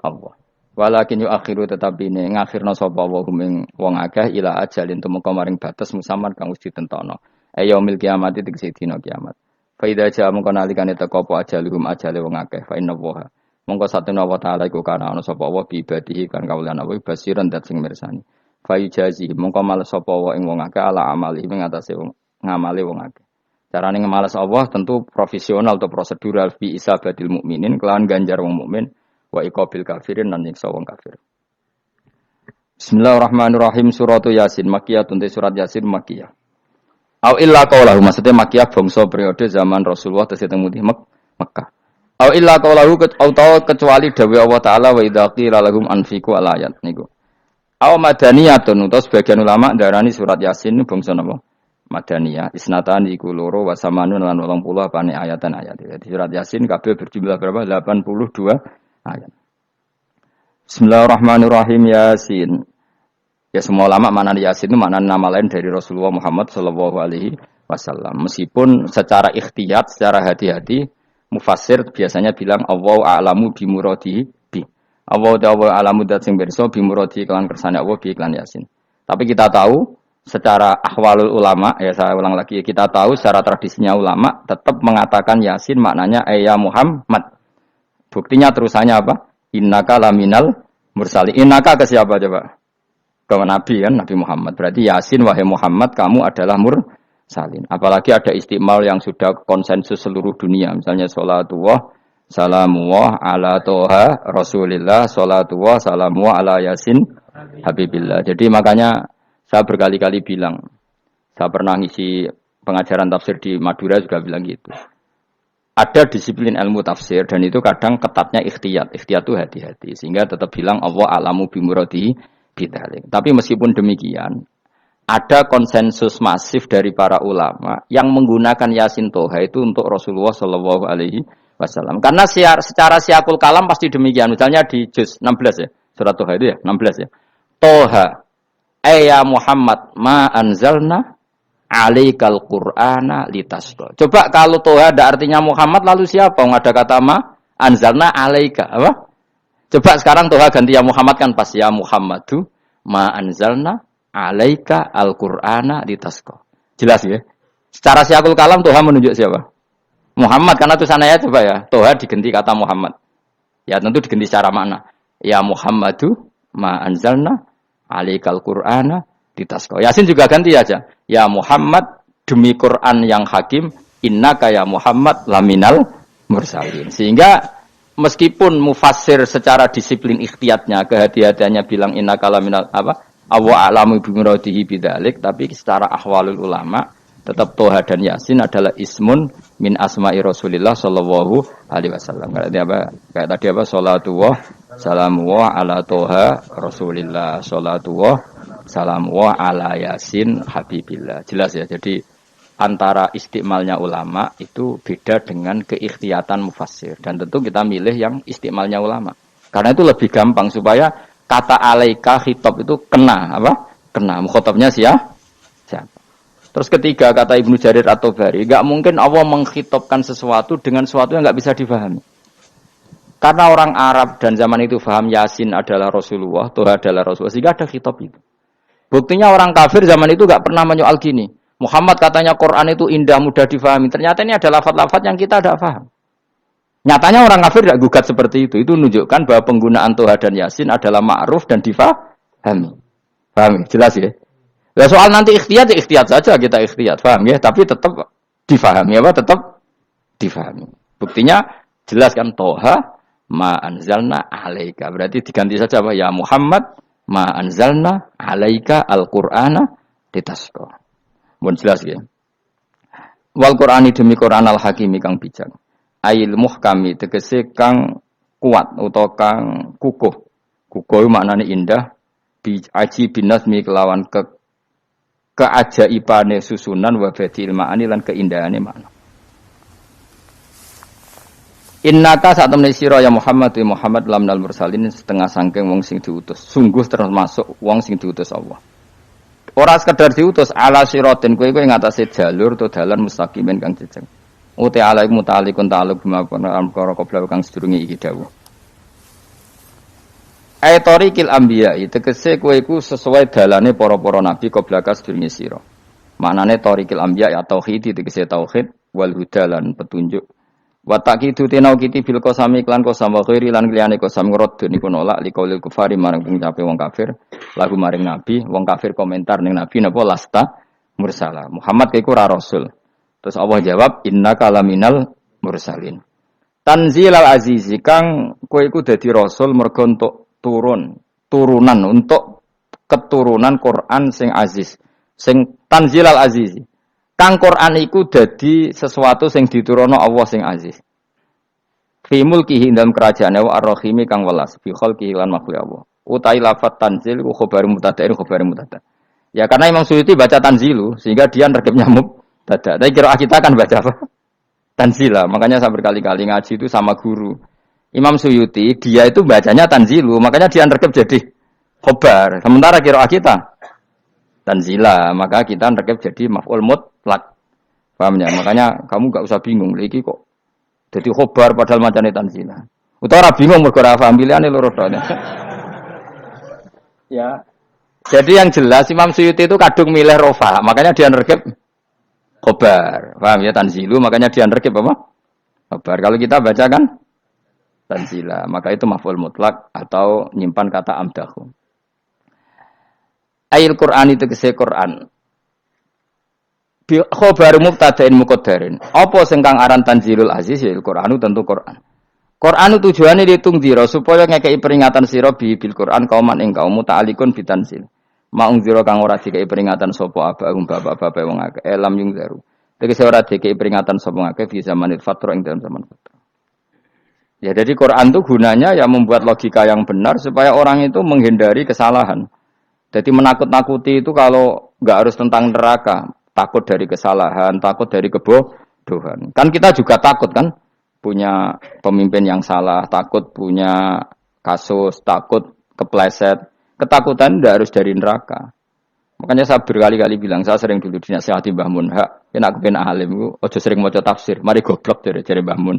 Allah. Walakin yuakhiru tetapi ini ngakhirna sapa wa hum wong akeh ila ajalin tumeka maring batas musamman kang wis ditentono. Yaumil kiamat tegese dina kiamat. Fa idza jaa mongko nalikane teka apa ajaluhum ajale wong akeh fa inna wa mongko satuna wa ta'ala iku kana ana sapa wa bi ibadihi kan kawulan apa basiran dat sing mirsani. Fa yujazi mongko males sapa wa ing wong akeh ala amali ing atase wong ngamale wong akeh. Carane ngemales Allah tentu profesional atau prosedural fi isabatil mukminin kelawan ganjar wong mukmin wa iqabil kafirin lan nyiksa wong kafir. Bismillahirrahmanirrahim. Surat Yasin Makkiyah, surat Yasin Makkiyah. Au illa qaulahu, maksudnya Makkiyah bangsa periode zaman Rasulullah tesih teng Mekah. Au illa qaulahu kecuali dawuh Allah taala wa idza qila lahum anfiqu alayat niku. Au madaniyatun utawa sebagian ulama darani surat Yasin bangsa napa? Madaniyah, isnatan iku loro wa samanun lan 80 apane ayatan-ayat. Jadi surat Yasin kabeh berjumlah berapa? 82 ayat. Bismillahirrahmanirrahim. Yasin. Ya semua ulama makna Yasin itu makna nama lain dari Rasulullah Muhammad sallallahu alaihi wasallam. Meskipun secara ikhtiyat, secara hati-hati mufassir biasanya bilang Allahu a'lamu bi muradihi bi. Allahu a'lamu dat sing pirsa bi muradihi kelan kersane Allah bi iklan Yasin. Tapi kita tahu secara ahwalul ulama, ya saya ulang lagi, kita tahu secara tradisinya ulama tetap mengatakan Yasin maknanya ya Muhammad. Buktinya terusannya apa? Innaka laminal mursalin. Innaka ke siapa coba? Ke Nabi kan, Nabi Muhammad. Berarti Yasin wahai Muhammad kamu adalah mursalin. Apalagi ada istimal yang sudah konsensus seluruh dunia. Misalnya sholatullah salamu ala toha Rasulillah salatu wa salamu ala yasin habibillah. Jadi makanya saya berkali-kali bilang, saya pernah ngisi pengajaran tafsir di Madura juga bilang gitu. Ada disiplin ilmu tafsir dan itu kadang ketatnya ikhtiyat. Ikhtiyat itu hati-hati sehingga tetap bilang Allah alamu bimuradihi bidzalik. Tapi meskipun demikian, ada konsensus masif dari para ulama yang menggunakan Yasin Toha itu untuk Rasulullah Shallallahu Alaihi Wasallam. Karena secara siakul kalam pasti demikian. Misalnya di juz 16 ya, surat Toha itu ya 16 ya. Toha, ya Muhammad ma anzalna alaikal Qur'ana litasqa. Coba kalau Toha ada artinya Muhammad lalu siapa? Ada kata ma anzalna alaika apa? Coba sekarang Toha ganti ya Muhammad kan pas ya Muhammadu ma anzalna alaika al-Qur'ana litasqa. Jelas ya? Secara siakul kalam Toha menunjuk siapa? Muhammad karena tulisannya coba ya. Toha diganti kata Muhammad. Ya tentu diganti secara makna. Ya Muhammadu ma anzalna alaikal Qur'ana litasqa. Yasin juga ganti aja. Ya Muhammad demi Quran yang hakim, innaka ya Muhammad laminal mursalin. Sehingga meskipun mufassir secara disiplin ikhtiyatnya, kehati-hatiannya bilang innaka laminal apa? Awa a'lamu bimuradihi bidzalik, tapi secara ahwalul ulama tetap Toha dan Yasin adalah ismun min asma'i Rasulillah sallallahu alaihi wasallam. Kayak tadi apa? Sholatu wa salamu wa ala Toha Rasulillah, sholatu wa salamu wa ala Yasin habibillah. Jelas ya. Jadi antara istimalnya ulama itu beda dengan keikhtiyatan mufassir. Dan tentu kita milih yang istimalnya ulama. Karena itu lebih gampang supaya kata alaika khitab itu kena apa? Kena mukhatabnya siapa? Terus ketiga kata Ibnu Jarir At-Tabari, enggak mungkin Allah mengkhitabkan sesuatu dengan sesuatu yang enggak bisa difahami. Karena orang Arab dan zaman itu paham Yasin adalah Rasulullah, Toha adalah Rasulullah, sehingga ada khitab itu. Buktinya orang kafir zaman itu enggak pernah menyoal gini. Muhammad katanya Quran itu indah, mudah difahami. Ternyata ini ada lafaz-lafaz yang kita tidak paham. Nyatanya orang kafir tidak gugat seperti itu. Itu menunjukkan bahwa penggunaan Toha dan Yasin adalah ma'ruf dan difahami. Paham? Jelas ya? Nah, soal nanti ikhtiyat saja kita ikhtiyat, paham ya? Tapi tetap difahami apa? Tetap difahami. Buktinya jelas kan Toha ma anzalna alaika. Berarti diganti saja apa? Ya Muhammad ma anzalna alaika al-Qur'ana litasqa. Mun jelas ya. Wal Qur'ani demi Qur'an al-Hakimi kang bijak. Ail muhkami tegese kang kuat utawa kang kukuh. Kukuh maknane indah bi aji binasmi kelawan keajaibane susunan wa badil ma'ani lan keindahane makna. Innaka saat temene sira ya Muhammad wa Muhammad lamnal mursalin setengah sangking wong sing diutus. Sungguh termasuk wong sing diutus Allah. Ora sekedar diutus ala siratin kowe ing atase jalur to dalan mustaqimin kang jejeg. Uti alaikum ta'alikun ta'aluk bima perkara qabla kang sedurunge iki dawuh. Aitorikil anbiya tegese kowe iku sesuai dalane para-para nabi qoblaka sedurunge sira. Maknane torikil anbiya ya tauhid tegese tauhid wal huda lan petunjuk. Wa taqidu tinau kiti bil qasami lan qasam wa ghairi lan liyane qasam ngrad niku nolak liqaulil kufari marang pengucape wong kafir lagu maring nabi, wong kafir komentar ning nabi napa lasta mursala. Muhammad iku ora rasul. Terus Allah jawab innaka laminal mursalin. Tanzilal azizi kang kowe iku dadi rasul mergo entuk turunan untuk keturunan Quran sing aziz, sing tanzilal azizi. Kang Quran iku dadi sesuatu sing diturunno Allah sing aziz. Fi mulkihi dalam kerajaane wa ar-rahimi kang welas fi khalqihi lan makhluk Allah. Utai lafat tanzil ku khabar mubtada'in khabar mubtada'. Ya karena Imam Suyuti baca tanzilu sehingga dia nerkepnya mubtada'. Tapi kira kita kan baca apa? Tanzila. Makanya saya berkali-kali ngaji itu sama guru. Imam Suyuti, dia itu bacanya tanzilu, makanya dia nerkep jadi khobar. Sementara kira kita tanzila, maka kita nerkep jadi maf'ul mutlak. Paham ya? Makanya kamu gak usah bingung, iki kok jadi khobar padahal macamnya tanzila. Utara bingung mergo ora paham pilihane loro tok. Ya. Jadi yang jelas Imam Suyuti itu kadung milih rofa, makanya dia nerkep khobar. Paham ya tanzilu, makanya dia nerkep apa? Khobar. Kalau kita baca kan tanzila, maka itu maf'ul mutlak atau nyimpan kata amdahu. Ail Qur'an itu kese Qur'an. Bi khabar mubtada'in muqaddarin. Apa sing kang aran tanzilul aziz ya Qur'anu tentu Qur'an. Quran itu tujuannya ditungdiro supaya ngekei peringatan sira bil Quran kauman ing kaum muta'alikun bitansil. Maung zira kang ora dikei peringatan sapa bapak-bapak wong akeh elam yung zaru. Tegese ora dikei peringatan sapa akeh fi zamanil fatra ing dalam zaman fatra. Ya jadi Quran itu gunanya ya membuat logika yang benar supaya orang itu menghindari kesalahan. Jadi menakut-nakuti itu kalau nggak harus tentang neraka, takut dari kesalahan, takut dari kebodohan. Kan kita juga takut kan? Punya pemimpin yang salah, takut punya kasus, takut kepleset. Ketakutan tidak harus dari neraka. Makanya saya berkali-kali bilang, saya sering dulu dinasihati Mbah Mun, aku ben alim, ojo sering maca tafsir, mari goblok dari Mbah Mun.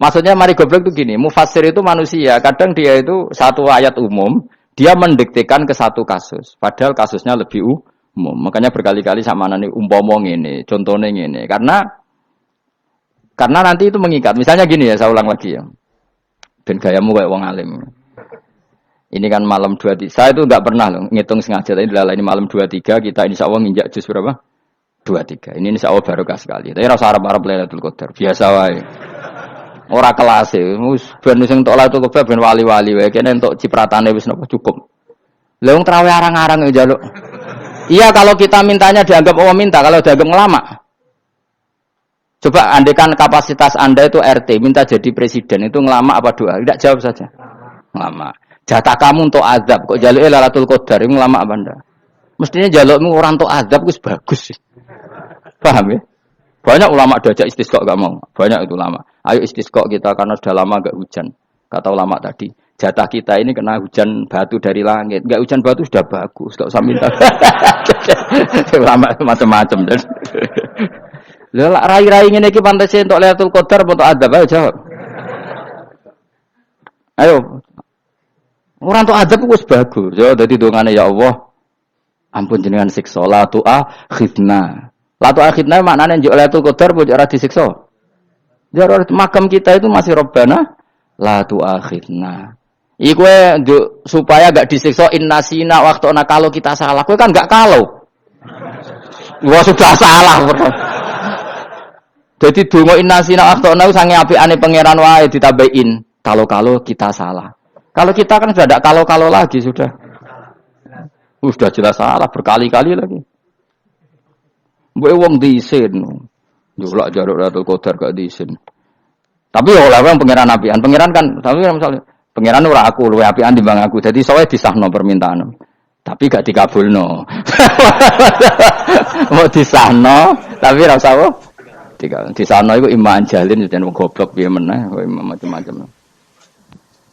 Maksudnya mari goblok itu gini, mufassir itu manusia, kadang dia itu satu ayat umum, dia mendiktekan ke satu kasus, padahal kasusnya lebih umum. Makanya berkali-kali sama nani umpama ngene, contohnya ngene, karena nanti itu mengikat. Misalnya gini ya, saya ulang lagi ya. Ben gayamu kayak wong alim. Ini kan malam 23. Saya itu enggak pernah loh ngitung sengaja. Ini malam 23 kita insya Allah nginjak juz berapa? 23. Ini insya Allah barokah sekali. Tapi rasa Arab Lailatul Qadar. Biasa wae. Ora kelas e. Wis ben sing entuk Lailatul Qadar ben wali-wali wae. Kene entuk cipratane wis napa cukup. Lah wong traweh arang-arang njaluk. Iya kalau kita mintanya dianggap Allah minta, kalau dianggap ngelama. Coba andekan kapasitas Anda itu RT, minta jadi presiden, itu ngelama apa doa? Tidak jawab saja. Ngelama. Jatah kamu untuk azab, kok jaluk Lailatul Qadar, itu ngelama apa Anda? Mestinya jalukmu orang untuk azab, itu bagus sih. Paham ya? Banyak ulama diajak istisqa gak mau. Banyak itu ulama. Ayo istisqa kita karena sudah lama gak hujan. Kata ulama tadi, jatah kita ini kena hujan batu dari langit. Gak hujan batu sudah bagus, gak usah minta. Ulama macam-macam. Lah rai-rai ngene iki pantese entuk Lailatul Qadar apa entuk adab? Ayo jawab. Ayo. Ora entuk adab wis bagus. Yo dadi dongane ya Allah. Ampun jenengan siksa la tu'akhidna. La tu'akhidna maknane njuk Lailatul Qadar mbok ora disiksa. Ya makam kita itu masih Rabbana la tu'akhidna. Iku njuk supaya enggak disiksa innasina waqtuna kalau kita salah. Kowe kan enggak kalau. Wah sudah salah. Jadi donga innasina akhtana sange apikane pangeran wae ditambahin. Kalau kita salah. Kalau kita kan sudah tidak kalau lagi sudah. Sudah jelas salah berkali-kali lagi. Mbok wong diisin. Njolak jaruk Lailatul Qadar gak diisin. Tapi ya oleh wong pangeran apian. Pangeran kan tapi misalnya pangeran ora aku luwe apian timbang aku. Jadi sowe disahno permintaan. Tapi gak dikabulno. Mau disahno tapi ora usah di sana itu iman jalin dan goblok piye meneh macam-macam.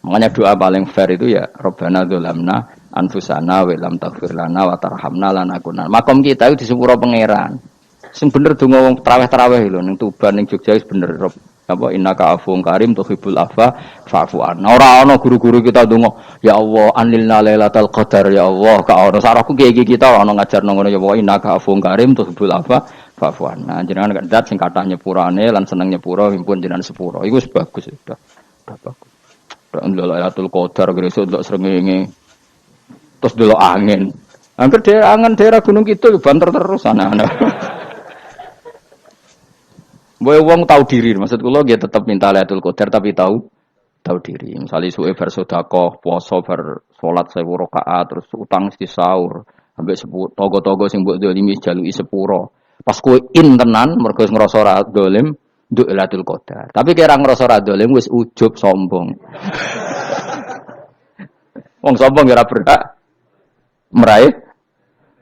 Makanya doa paling fair itu ya Rabbana dzalamna anfusana wa lam taghfir lana wa tarhamna lanakunanna. Makom kita itu di sepuro pangeran. Sing bener donga wong traweh-traweh lho ning Tuban ning Jogja wis bener apa innaka afuwun karim tuhibbul afwa fa'fu anna. Ora ana guru-guru kita donga ya Allah anilna lailatul qadar ya Allah ka ono sarahku kiye kita ana ngajarno ngono ya Allah innaka afuwun karim tuhibbul afwa fa'fuan. Nah, jenengan kan zat sing kathah nyepurane lan seneng nyepuro himpun jenengan sepuro. Iku wis bagus sudah. Sudah bagus. Dak ndelok Lailatul Qadar gresik ndelok srengenge. Terus ndelok angin. Angger angen daerah Gunung Kidul banter terus ana-ana. Boy wong tahu diri, maksud kula nggih tetep minta Lailatul Qadar tapi tahu diri. Misale suwe bar sedekah, puasa bar salat 1000 rakaat terus utang mesti sahur. Ambek togo-togo sing mbok dolimi jaluki sepuro. Pas kowe tenan mergo ngrasa ora dolim nduk Lailatul Qadar. Tapi kira ngrasa ora dolim wis ujub sombong. Wong sombong ora berhak meraih.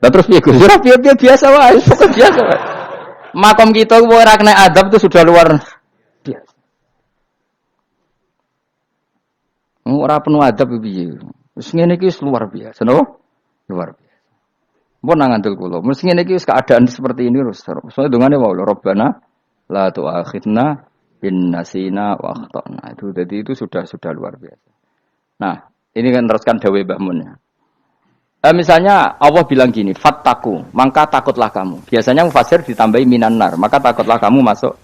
Lah terus piye Gus? Ora piye biasa wae, biasa wae. Makom kita ora kena adab itu sudah luar biasa. Ora penuh adab piye. Wis ngene iki wis luar biasa, no? Luar biasa. Mun nang ngandel kula, mesti ngene iki wis keadaan seperti ini terus. Soale dongane wae Rabbana la tu'akhidna in nasina wa akhtana. Itu jadi itu sudah luar biasa. Nah, ini kan teruskan dawuh Mbah Mun ya. Misalnya Allah bilang gini, fattaku, maka takutlah kamu. Biasanya mufassir ditambahi minan nar, maka takutlah kamu masuk.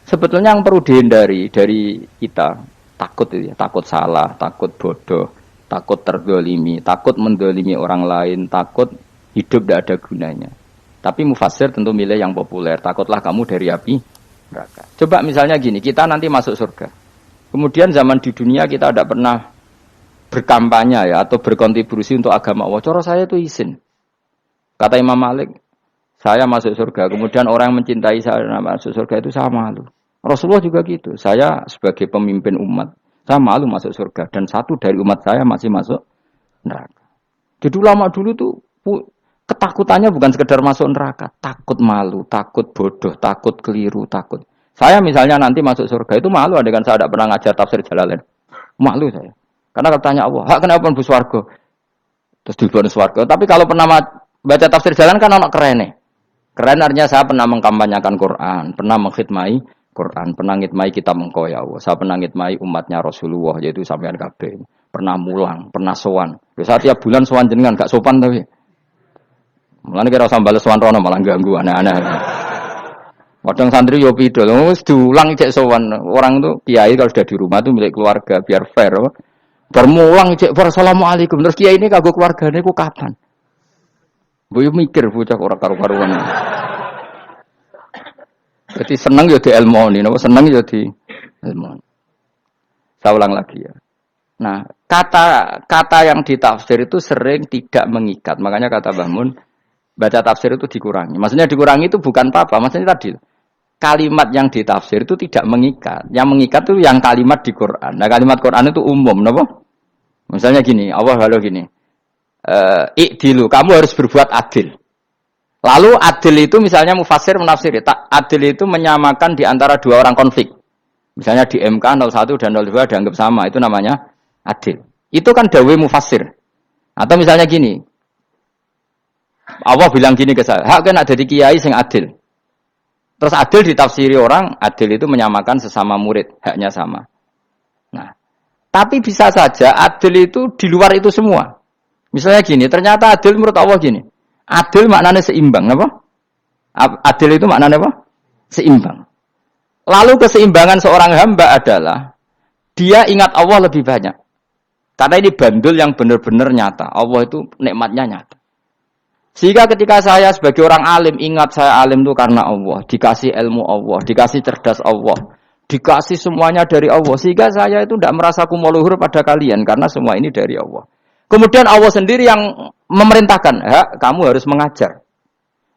Sebetulnya yang perlu dihindari dari kita takut itu ya, takut salah, takut bodoh, takut terdolimi, takut mendolimi orang lain, takut hidup tidak ada gunanya. Tapi mufassir tentu milih yang populer, takutlah kamu dari api neraka. Coba misalnya gini, kita nanti masuk surga. Kemudian zaman di dunia kita tidak pernah berkampanye ya atau berkontribusi untuk agama Allah. Cara saya itu izin. Kata Imam Malik, saya masuk surga. Kemudian orang yang mencintai saya masuk surga itu saya malu. Rasulullah juga gitu. Saya sebagai pemimpin umat, saya malu masuk surga. Dan satu dari umat saya masih masuk neraka. Jadi ulama dulu tuh ketakutannya bukan sekedar masuk neraka. Takut malu, takut bodoh, takut keliru, takut. Saya misalnya nanti masuk surga itu malu. Andaikan saya tidak pernah ngajar tafsir Jalalain. Malu saya. Karena katanya Allah, hak kenapa pun swarga? Terus diberi swarga. Tapi kalau pernah baca tafsir jalan kan anak keren nih. Keren artinya saya pernah mengkampanyakan Quran, pernah mengkhidmai Quran, pernah ngitmai kitab engkau ya Allah. Saya pernah ngitmai umatnya Rasulullah yaitu sampean kabeh. Pernah mulang, pernah sowan. Saya tiap bulan sowan jenengan gak sopan tapi. Mulane kira usah bales sowan rono malah ganggu anak-anak. Kadang santri yo pidol, wis diulang cek sowan. Orang tuh kiai kalau sudah di rumah tuh milik keluarga biar fair. Bermulang cek assalamualaikum. Terus kiai ini kagok keluargane ku kapan? Boyo mikir bocah ora karo-karuan. Jadi seneng yo di ilmoni, napa seneng yo di ilmoni. Saya ulang lagi ya. Nah, kata yang ditafsir itu sering tidak mengikat. Makanya kata Mbah Mun, baca tafsir itu dikurangi. Maksudnya dikurangi itu bukan apa-apa, maksudnya tadi kalimat yang ditafsir itu tidak mengikat. Yang mengikat itu yang kalimat di Quran. Nah, kalimat Quran itu umum, napa? Misalnya gini, Allah lalu gini. Ikdilu, kamu harus berbuat adil. Lalu adil itu misalnya mufassir menafsiri, adil itu menyamakan di antara dua orang konflik. Misalnya di MK 01 dan 02 dianggap sama, itu namanya adil. Itu kan dawai mufassir. Atau misalnya gini, Allah bilang gini ke saya, hak kan ada di kiai sing adil. Terus adil ditafsiri orang, adil itu menyamakan sesama murid, haknya sama. Nah, tapi bisa saja adil itu di luar itu semua. Misalnya gini, ternyata adil menurut Allah gini. Adil maknanya seimbang, apa? Adil itu maknanya apa? Seimbang. Lalu keseimbangan seorang hamba adalah dia ingat Allah lebih banyak. Karena ini bandul yang benar-benar nyata. Allah itu nikmatnya nyata. Sehingga ketika saya sebagai orang alim ingat saya alim itu karena Allah, dikasih ilmu Allah, dikasih cerdas Allah, dikasih semuanya dari Allah. Sehingga saya itu tidak merasa kumuluhur pada kalian karena semua ini dari Allah. Kemudian Allah sendiri yang memerintahkan, kamu harus mengajar.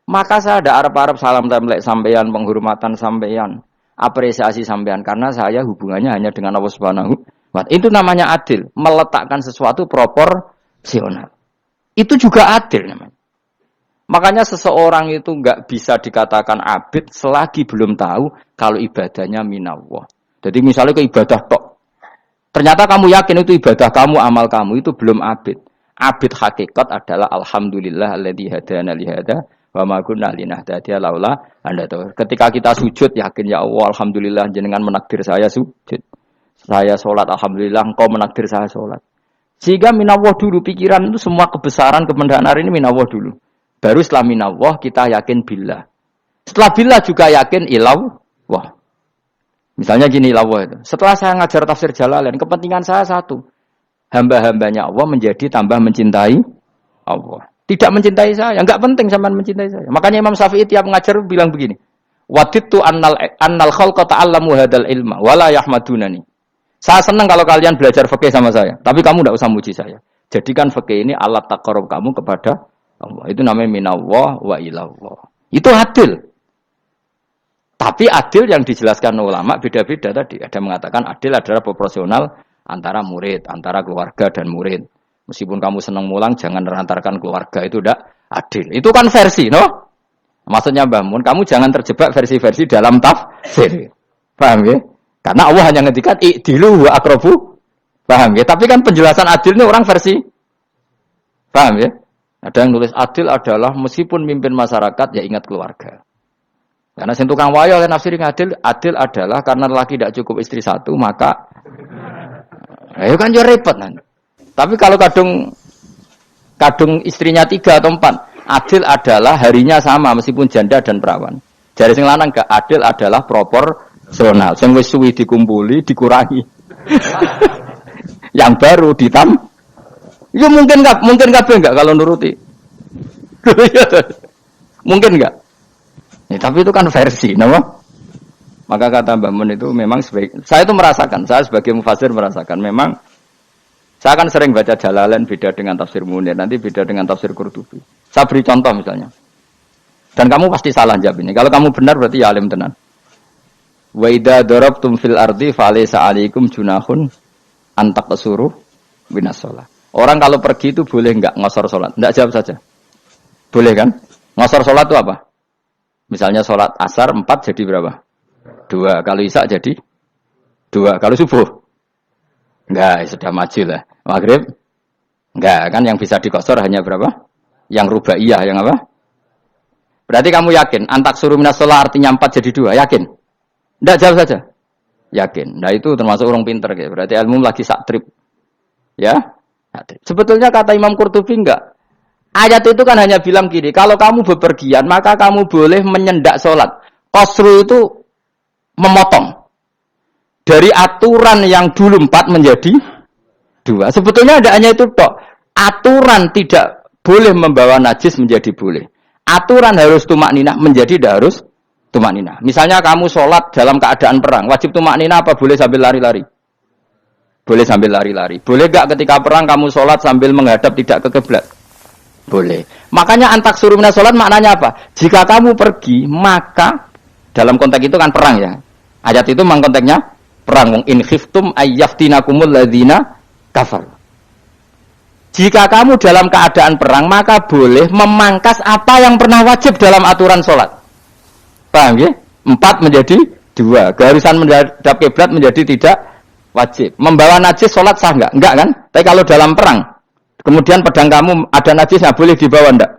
Maka saya ada arep-arep salam templek sampeyan, penghormatan sampeyan, apresiasi sampeyan karena saya hubungannya hanya dengan Allah Subhanahu wa Ta'ala. Itu namanya adil, meletakkan sesuatu proporsional. Itu juga adil namanya. Makanya seseorang itu enggak bisa dikatakan abid selagi belum tahu kalau ibadahnya minallah. Jadi misalnya ke ibadah tok. Ternyata kamu yakin itu ibadah kamu, amal kamu itu belum abid. Abid hakikat adalah alhamdulillah alladzi hadana li hada wa ma kunna linahtadiya laula anda tahu. Ketika kita sujud yakin ya Allah alhamdulillah jenengan menakdir saya sujud. Saya salat alhamdulillah engkau menakdir saya salat. Sehingga minallah dulu pikiran itu semua kebesaran kemendahan ini minallah dulu. Baru setelah minallah kita yakin billah. Setelah billah juga yakin illallah. Misalnya gini Allah itu. Setelah saya ngajar tafsir Jalalain, kepentingan saya satu. Hamba-hambanya Allah menjadi tambah mencintai Allah. Tidak mencintai saya, enggak penting sampean mencintai saya. Makanya Imam Syafi'i tiap ngajar bilang begini. Wadittu annal khalqa ta'allamu hadzal ilma wala yahmadunani. Saya senang kalau kalian belajar fikih sama saya, tapi kamu enggak usah muji saya. Jadikan fikih ini alat taqarrub kamu kepada Allah. Itu namanya minallah wa ilallah. Itu adil. Tapi adil yang dijelaskan ulama beda-beda tadi. Ada mengatakan adil adalah proporsional antara murid, antara keluarga dan murid. Meskipun kamu senang mulang, jangan merantarkan keluarga. Itu tidak adil. Itu kan versi, no? Maksudnya Mbah Mun, kamu jangan terjebak versi-versi dalam tafsir. Paham ya? Karena Allah hanya ngendikan i'dilu wa aqrabu. Paham ya? Tapi kan penjelasan adil ini orang versi. Paham ya? Ada yang nulis adil adalah meskipun mimpin masyarakat, ya ingat keluarga. Karena sing tukang wayo oleh nafsiri adil adalah karena laki tidak cukup istri satu, maka ayo kan yo repot nanti. Tapi kalau kadung istrinya 3 atau 4, adil adalah harinya sama meskipun janda dan perawan. Jari sing lanang gak adil adalah proporsional. Sing wis suwi dikumpuli dikurangi. Yang baru ditam. Ya mungkin kabeh enggak kalau nuruti. Mungkin enggak? Ya, tapi itu kan versi, nama? Maka kata Mbah Mun itu memang saya itu merasakan, saya sebagai mufasir merasakan memang saya akan sering baca Jalalain beda dengan tafsir Munir, nanti beda dengan tafsir Qurtubi. Saya beri contoh misalnya. Dan kamu pasti salah jawab ini. Kalau kamu benar berarti ya alim tenan. Wa idza darabtum fil ardi falaysa 'alaikum junahun an taqsuru minas shalah. Orang kalau pergi itu boleh enggak ngosor salat? Enggak, jawab saja. Boleh kan? Ngosor salat itu apa? Misalnya salat asar 4 jadi berapa? 2. Kalau isya jadi 2. Kalau subuh? Enggak, sudah maju lah. Maghrib? Enggak, kan yang bisa dikosor hanya berapa? Yang rubaiyah, yang apa? Berarti kamu yakin antak suruh minas shalah artinya 4 jadi 2, yakin? Enggak, jawab saja. Yakin. Nah itu termasuk orang pinter gitu. Berarti ilmu lagi sak trip. Ya? Sebetulnya kata Imam Qurtubi enggak. Ayat itu kan hanya bilang gini, kalau kamu bepergian maka kamu boleh menyendak sholat. Qasru itu memotong. Dari aturan yang dulu 4 menjadi 2. Sebetulnya ada hanya itu tok. Aturan tidak boleh membawa najis menjadi boleh. Aturan harus tumak ninah menjadi tidak harus tumak ninah. Misalnya kamu sholat dalam keadaan perang, wajib tumak ninah apa boleh sambil lari-lari? Boleh sambil lari-lari. Boleh gak ketika perang kamu sholat sambil menghadap tidak ke kiblat? Boleh. Makanya antak suruh minas sholat maknanya apa? Jika kamu pergi, maka dalam konteks itu kan perang ya. Ayat itu memang konteksnya perang. In khiftum ayyaftinakumul ladzina kafar. Jika kamu dalam keadaan perang, maka boleh memangkas apa yang pernah wajib dalam aturan sholat. Paham ya? 4 menjadi 2. Garisan menghadap kiblat menjadi tidak wajib. Membawa najis sholat sah enggak? Enggak kan? Tapi kalau dalam perang, kemudian pedang kamu ada najisnya, boleh dibawa enggak?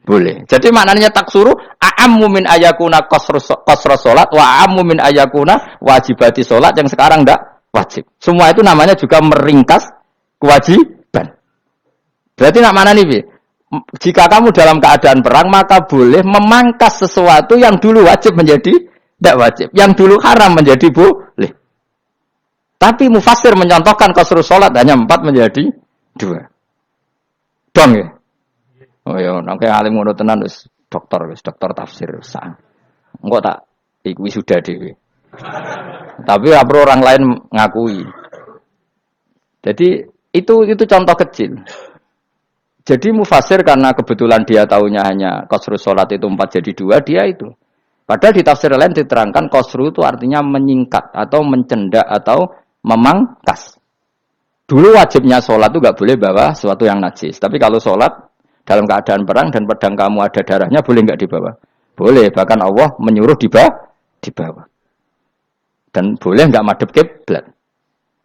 Boleh. Jadi maknanya taksuru a'ammu min ayakuna qasra sholat wa a'ammu min ayakuna wajibati sholat yang sekarang enggak wajib. Semua itu namanya juga meringkas kewajiban. Berarti nak mana nih? Jika kamu dalam keadaan perang, maka boleh memangkas sesuatu yang dulu wajib menjadi tidak wajib. Yang dulu haram menjadi boleh. Tapi mufassir mencontohkan qasrus salat hanya 4 menjadi 2. Dong ya? Oh ya, nangke alim ngono tenan wis dokter tafsir sang. Engko tak iku sudah dhewe. Tapi ora perlu orang lain ngakui. Jadi itu contoh kecil. Jadi mufassir karena kebetulan dia taunya hanya qasrus salat itu 4 jadi 2, dia itu. Padahal di tafsir lain diterangkan qasru itu artinya menyingkat atau mencendak atau memangkas. Dulu wajibnya sholat itu nggak boleh bawa sesuatu yang najis. Tapi kalau sholat dalam keadaan perang dan pedang kamu ada darahnya, boleh nggak dibawa? Boleh. Bahkan Allah menyuruh dibawa. Dan boleh nggak madhep kiblat.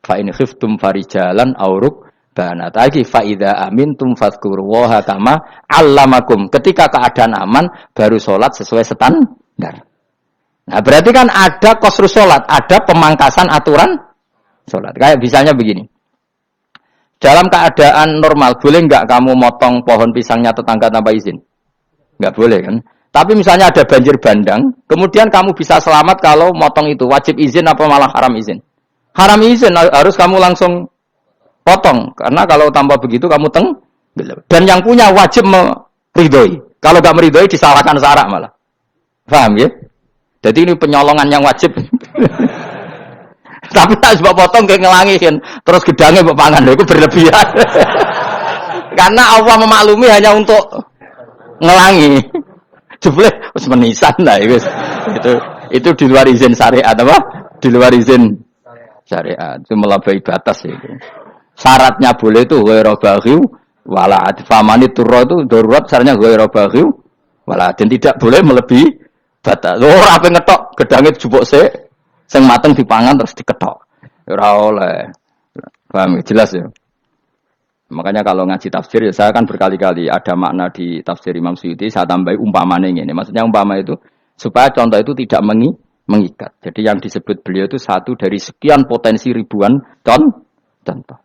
Fa in khiftum farijalan auruk banat lagi fa idza amintum fadhkurullaha kama 'allamakum. Ketika keadaan aman baru sholat sesuai standar. Nah, berarti kan ada qasrus sholat, ada pemangkasan aturan sholat. Kayak misalnya begini. Dalam keadaan normal, boleh nggak kamu motong pohon pisangnya tetangga tanpa izin? Nggak boleh kan? Tapi misalnya ada banjir bandang, kemudian kamu bisa selamat kalau motong itu. Wajib izin apa malah haram izin? Haram izin, harus kamu langsung potong. Karena kalau tanpa begitu kamu dan yang punya wajib meridhoi. Kalau nggak meridhoi disalahkan syarak malah. Paham ya? Jadi ini penyolongan yang wajib. Tapi tak sebab potong kayak ngelangiin, terus gedangnya mbok pangan, itu berlebihan. Karena Allah memaklumi hanya untuk ngelangi. Jebule wis menisan lah itu di luar izin syariat apa? Di luar izin syariat. Itu melampaui batas itu. Syaratnya boleh itu ghairu baghiw wala adfamani turra itu darurat syaratnya ghairu baghiw wala dan tidak boleh melebihi batas. Ora ape ngetok gedangnya jupuk sik. Sing mateng dipangan terus diketok. Ora oleh. Paham jelas ya. Makanya kalau ngaji tafsir ya saya kan berkali-kali ada makna di tafsir Imam Suyuti saya tambahi umpamane ngene. Maksudnya umpama itu supaya contoh itu tidak mengikat. Jadi yang disebut beliau itu satu dari sekian potensi ribuan contoh.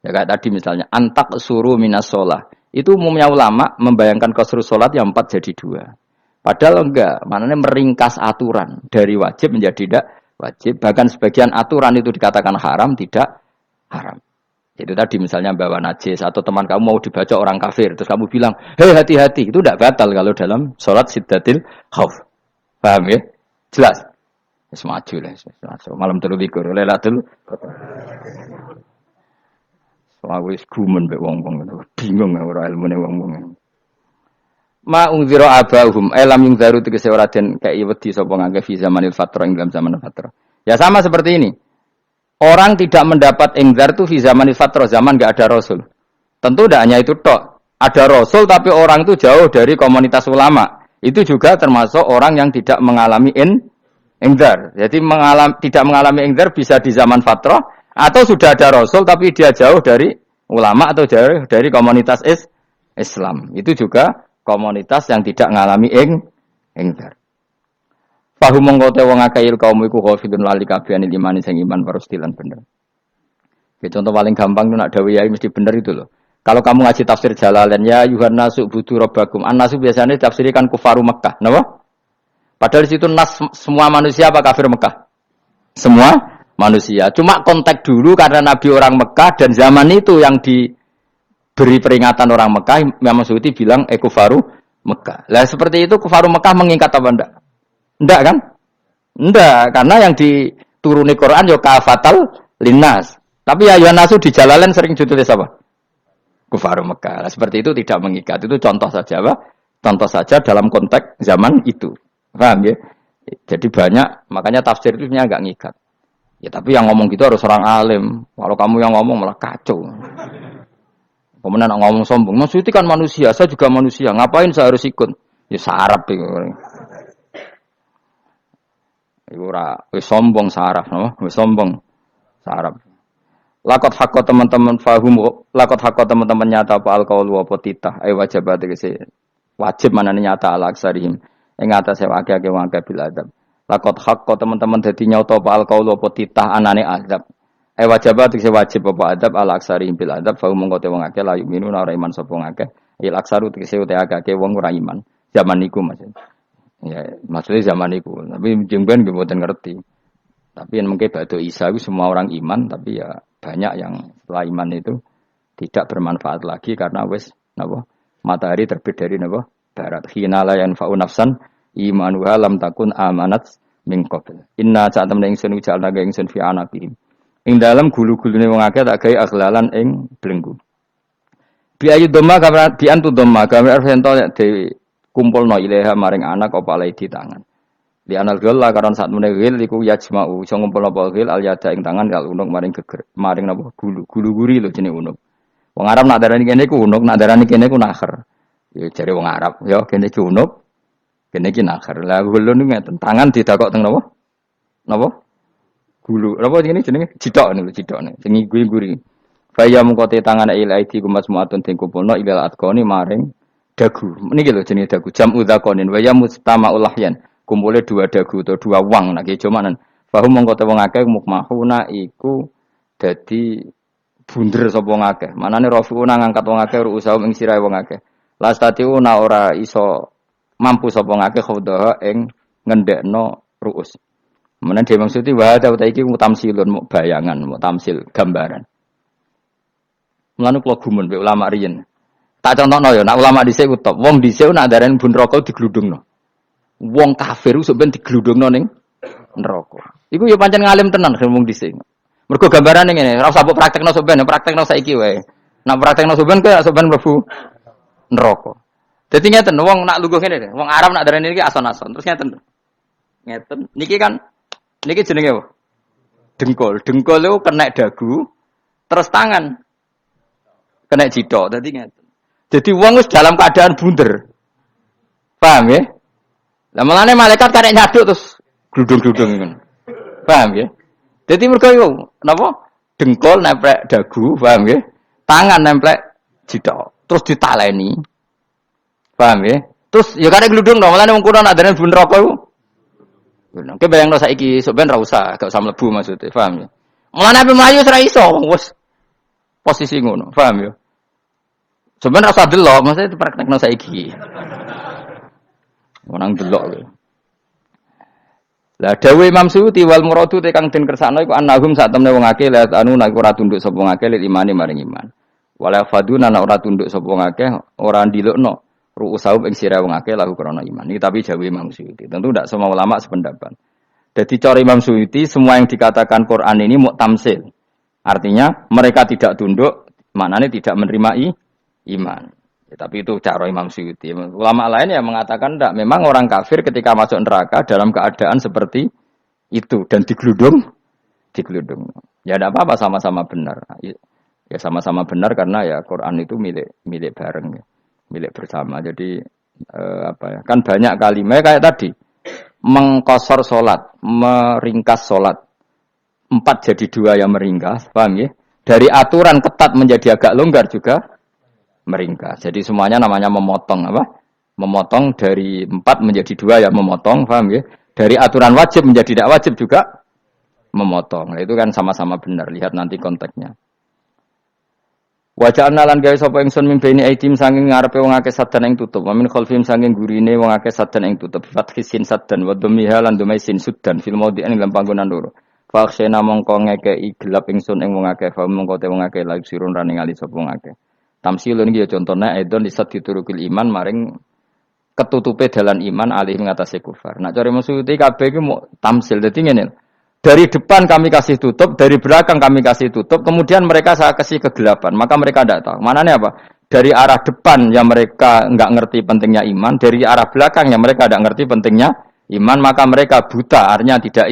Ya kayak tadi misalnya antak suruh minas sholah. Itu umumnya ulama membayangkan qasrus sholat yang 4 jadi 2. Padahal enggak, maknanya meringkas aturan dari wajib menjadi tidak wajib. Bahkan sebagian aturan itu dikatakan haram, tidak haram. Itu tadi misalnya bawa najis atau teman kamu mau dibaca orang kafir, terus kamu bilang, hei hati-hati, itu tidak batal kalau dalam sholat siddatil khauf. Paham ya? Jelas. Wis maju lah, malam 23 Lailatul Qadar. Aku wis gumen mbek wong-wong itu. Bingung ora ilmune wong-wong. Ma ungzira abahum elam yung zaru tegese ora den kei wedi sapa ngangge fi zamanil fatra ing dalam zaman fatra. Ya sama seperti ini. Orang tidak mendapat ingzar itu fi zamanil fatra, zaman enggak ada rasul. Tentu tidak hanya itu tok. Ada rasul tapi orang itu jauh dari komunitas ulama. Itu juga termasuk orang yang tidak mengalami ingzar. Jadi tidak mengalami ingzar bisa di zaman fatrah atau sudah ada rasul tapi dia jauh dari ulama atau jauh dari komunitas Islam. Itu juga komunitas yang tidak mengalami ingzar. Fahum mongko te wong akeh kaum iku ghafilun lali kabehane imane sing iman parustilan bener. Ya, contoh paling gampang itu nak dawuh yai mesti bener itu loh. Kalau kamu ngaji tafsir Jalalain ya Yuhannasu budu rabbakum. An-nasu biasanya tafsirikan kufaru Mekah, napa? Padahal di situ nas semua manusia apa kafir Mekah? Semua manusia. Cuma konteks dulu karena Nabi orang Mekah dan zaman itu yang diberi peringatan orang Mekah, Imam Suyuti bilang kufaru Mekah. Lah seperti itu kufaru Mekah mengikat apa enggak? Enggak kan? Enggak, karena yang dituruni Quran yo kafatal linnas. Tapi ya Yuhannasu di Jalalain sering ditulis apa? Kufaru Mekah. Nah, seperti itu tidak mengikat. Itu contoh saja, Pak. Contoh saja dalam konteks zaman itu. Paham ya? Jadi banyak, makanya tafsir itu sebenarnya agak ngikat. Ya tapi yang ngomong gitu harus orang alim. Kalau kamu yang ngomong malah kacau. Kemudian ngomong sombong. Maksudnya kan manusia, saya juga manusia. Ngapain saya harus ikut? Ya sarap itu. Iku ora wis sombong saraf, no? Wis sombong saraf. Lakot hakko teman-teman fahum, lakot hakko teman-teman nyata apa alkaul apa titah, wajib tegese wajib manane nyata ala aksarihim ing atase akeh-akeh wong akeh bil adab. Lakot hakko teman-teman dadi nyata apa alkaul apa titah anane adab. Wajib tegese wajib apa adab ala aksarihim bil adab fahum mongko te wong akeh la yuminu ora iman sapa wong akeh. Il aksaru tegese te akeh wong ora iman. Zaman niku maksud. Ya, maksudnya zaman niku, tapi jengben nggih mboten ngerti. Tapi yang mungkin batu Isa itu semua orang iman, tapi ya banyak yang setelah iman itu tidak bermanfaat lagi karena wis napa matahari terbit dari napa barat. Khina la yanfa'u nafsan imanuha lam takun amanat min qabl. Inna sa'atam ingsun ujalna ga ingsun fi anaqihim. Ing dalam gulu-gulune wong akeh tak gawe aghlalan ing belenggu. Bi ayu dhamma kamar bi antu dhamma kamar ento de kumpulno ilaha maring anak apa di tangan. Di anal gil lah karena saat menegil iku yajma'u iso ngumpul apa gil al yada ing tangan kal unuk maring geger maring napa gulu guri lho jenenge unuk. Wong Arab nak darani kene iku unuk, nak darani kene iku nakher. Ya jare wong Arab, ya kene iki unuk, kene iki nakher. Lah gulu niku ngeten, tangan didakok teng napa? Napa? Gulu. Napa jenenge jidok niku jidokne. Sing guri. Faya mengko te tangan ilaidi kumas muatun sing kumpulno ilal atqoni maring dagu. Niki lho jenenge dagu. Jam udzakonin wa ya mustama'ul lahyan. Kumpulnya dua dagu atau dua wang nak kejomanan. Fahum mongko te wong akeh mukmahuna iku dadi bunder sapa wong akeh. Manane rafiuna ngangkat wong akeh ruusahum ing sirahe wong akeh. Lastatiuna ora iso mampu sapa wong akeh khodaha ing ngendekno ruus. Menan dhewe maksudi wa ta iki mutamsilun muk bayangan, muk tamsil gambaran. Mulane kula gumun mbek ulama riyen. Tak contohno ya, nak ulama dhisik ku top. Wong dhisik nak darani bun rokok digludungno. Wong kafir sok ben digludungno ning neraka. Iku ya pancen ngalim tenan wong dhisik. Mergo gambarane ngene, ora usah mbok praktekno sok ben, praktekno saiki wae. Nak praktekno sok ben kaya sok ben mlebu neraka. Dadi ngeten, wong nak lungguh ngene, wong Arab nak darani iki ason-ason. Terus ngeten. Ngeten. Niki kan niki jenenge apa? Dengkul. Dengkul itu kena dagu, terus tangan kena jidok. Dadi ngeten. Jadi wong wis dalam keadaan bunder. Paham ya? Lah malane malaikat karek nyaduk terus gludung-gludung ngono. Paham ya? Dadi mergo iku napa? Dengkul nempel dagu, paham ya? Tangan nempel jidok, terus ditaleni. Paham ya? Terus ya karek gludung dong, malane wong kuno nak dene bun neraka iku. Oke bayangno saiki sok ben ra usah, gak usah mlebu maksudnya, paham ya? Mulane ape mlayu ora iso, wis posisi ngono, paham ya? Sebenarnya rasa delok, maksudnya itu praktekno saiki. Orang delok lho. Lah dawuh Imam Suyuti wal muradu te kang den kersakno iku annahum sak temne wong akeh la anu nek ora tunduk sapa wong akeh lil imani maring iman. Wala faduna nek ora tunduk sapa wong akeh ora ndilukno ru'usahum ing sira wong akeh lahu krana iman. Iki tapi dawuh Imam Suyuti. Tentu ndak semua ulama sependapat. Jadi cara Imam Suyuti semua yang dikatakan Quran ini tamsil. Artinya mereka tidak tunduk, maknanya tidak menerima iman. Ya, tapi itu cara Imam Suyuti. Ulama lain yang mengatakan tidak. Memang orang kafir ketika masuk neraka dalam keadaan seperti itu dan digeludung. Ya tidak apa-apa sama-sama benar. Ya sama-sama benar karena ya Quran itu milik bareng, ya. Milik bersama. Jadi kan banyak kalimat kayak tadi. Mengkosor solat, meringkas solat. 4 jadi 2 yang meringkas, paham ya? Dari aturan ketat menjadi agak longgar juga meringkas. Jadi semuanya namanya memotong apa? Memotong dari 4 menjadi 2 yang memotong, paham ya? Dari aturan wajib menjadi tidak wajib juga memotong. Nah, itu kan sama-sama benar. Lihat nanti konteksnya. Waja'alna lan gawe sapa ingsun mimpeni aitim sanging ngarepe wong akeh sadan ing tutup. Wa min khalfihim sanging gurine wong akeh sadan ing tutup. Fathisin sadan wa dhammiha lan dhumaisin sudan fil maudhi'in ing panggonan loro. Fakhsena mongko ngekeki gelap ingsun ing wong akeh, fa mongko te wong akeh laib sirun rane ngali sapa wong akeh. Tamsilun iki ya contone aidon lisat diturukil iman maring ketutupe dalan iman alih ngatasé kufar. Nek cara maksud kabeh iki mau tamsil. Dadi ngene. Dari depan kami kasih tutup, dari belakang kami kasih tutup, kemudian mereka saya kasih kegelapan. Maka mereka tidak tahu. Mananya apa? Dari arah depan yang mereka enggak ngerti pentingnya iman, dari arah belakang yang mereka tidak ngerti pentingnya iman, maka mereka buta, artinya tidak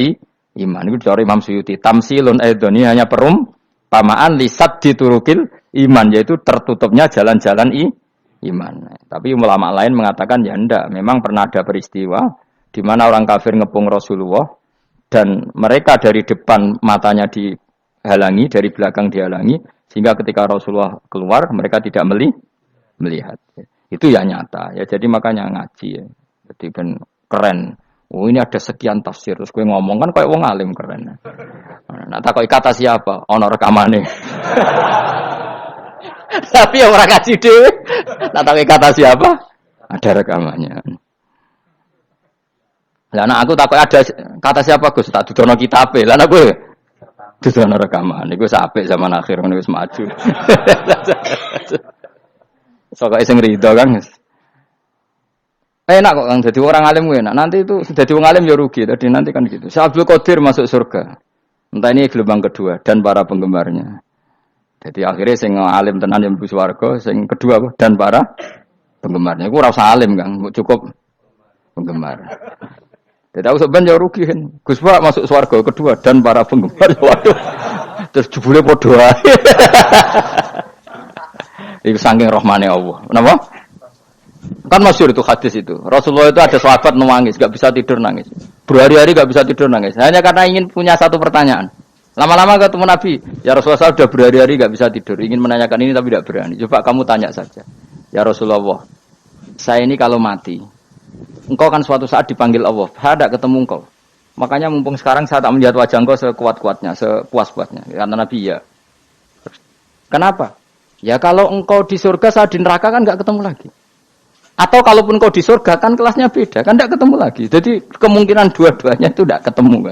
iman. Itu dari Imam Suyuti. Tamsilun aidoni hanya perumpamaan lisat diturukil iman, yaitu tertutupnya jalan-jalan iman. Tapi ulama lain mengatakan ya enggak. Memang pernah ada peristiwa di mana orang kafir ngepung Rasulullah, dan mereka dari depan matanya dihalangi, dari belakang dihalangi, sehingga ketika Rasulullah keluar, mereka tidak melihat. Itu ya nyata. Ya jadi makanya ngaji. Ya. Jadi kan keren. Oh ini ada sekian tafsir. Terus gue ngomong kan kayak wong alim keren. Nah takoi kata siapa? Ono rekamane. Tapi orang ngaji dhewe. Nah takoi kata siapa? Ada rekamannya. Lah anak aku takut ada kata siapa Gus tak dudono kitabe. Lah anak gue dudono rekaman. Iku sampai zaman akhir ngono wis maju. Sok sing rido kan. Enak kok Kang dadi orang alim gue enak. Nanti itu dadi wong alim ya rugi. Tadi nanti kan gitu. Syekh Abdul Qadir masuk surga. Entah ini gelombang kedua dan para penggemarnya. Jadi akhirnya sing alim tenan yang mlebu swarga, sing kedua dan para penggemarnya. Iku ora usah alim Kang, cukup penggemar. Tidak usah banyak rugi kan. Gus Pak masuk swarga kedua dan para penggemar. Waduh. Terus jebule padha ae. Iku saking rahmane Allah. Napa? Kan masyhur itu hadis itu. Rasulullah itu ada sahabat nangis, enggak bisa tidur nangis. Berhari-hari enggak bisa tidur nangis. Hanya karena ingin punya satu pertanyaan. Lama-lama ketemu Nabi, ya Rasulullah saya sudah berhari-hari enggak bisa tidur. Ingin menanyakan ini tapi tidak berani. Coba kamu tanya saja. Ya Rasulullah, saya ini kalau mati, engkau kan suatu saat dipanggil Allah, saya tidak ketemu engkau. Makanya mumpung sekarang saya tak melihat wajah engkau sekuat-kuatnya, sepuas-puasnya. Karena Nabi ya. Kenapa? Ya kalau engkau di surga, saya di neraka kan enggak ketemu lagi. Atau kalaupun engkau di surga kan kelasnya beda, kan enggak ketemu lagi. Jadi kemungkinan dua-duanya itu enggak ketemu.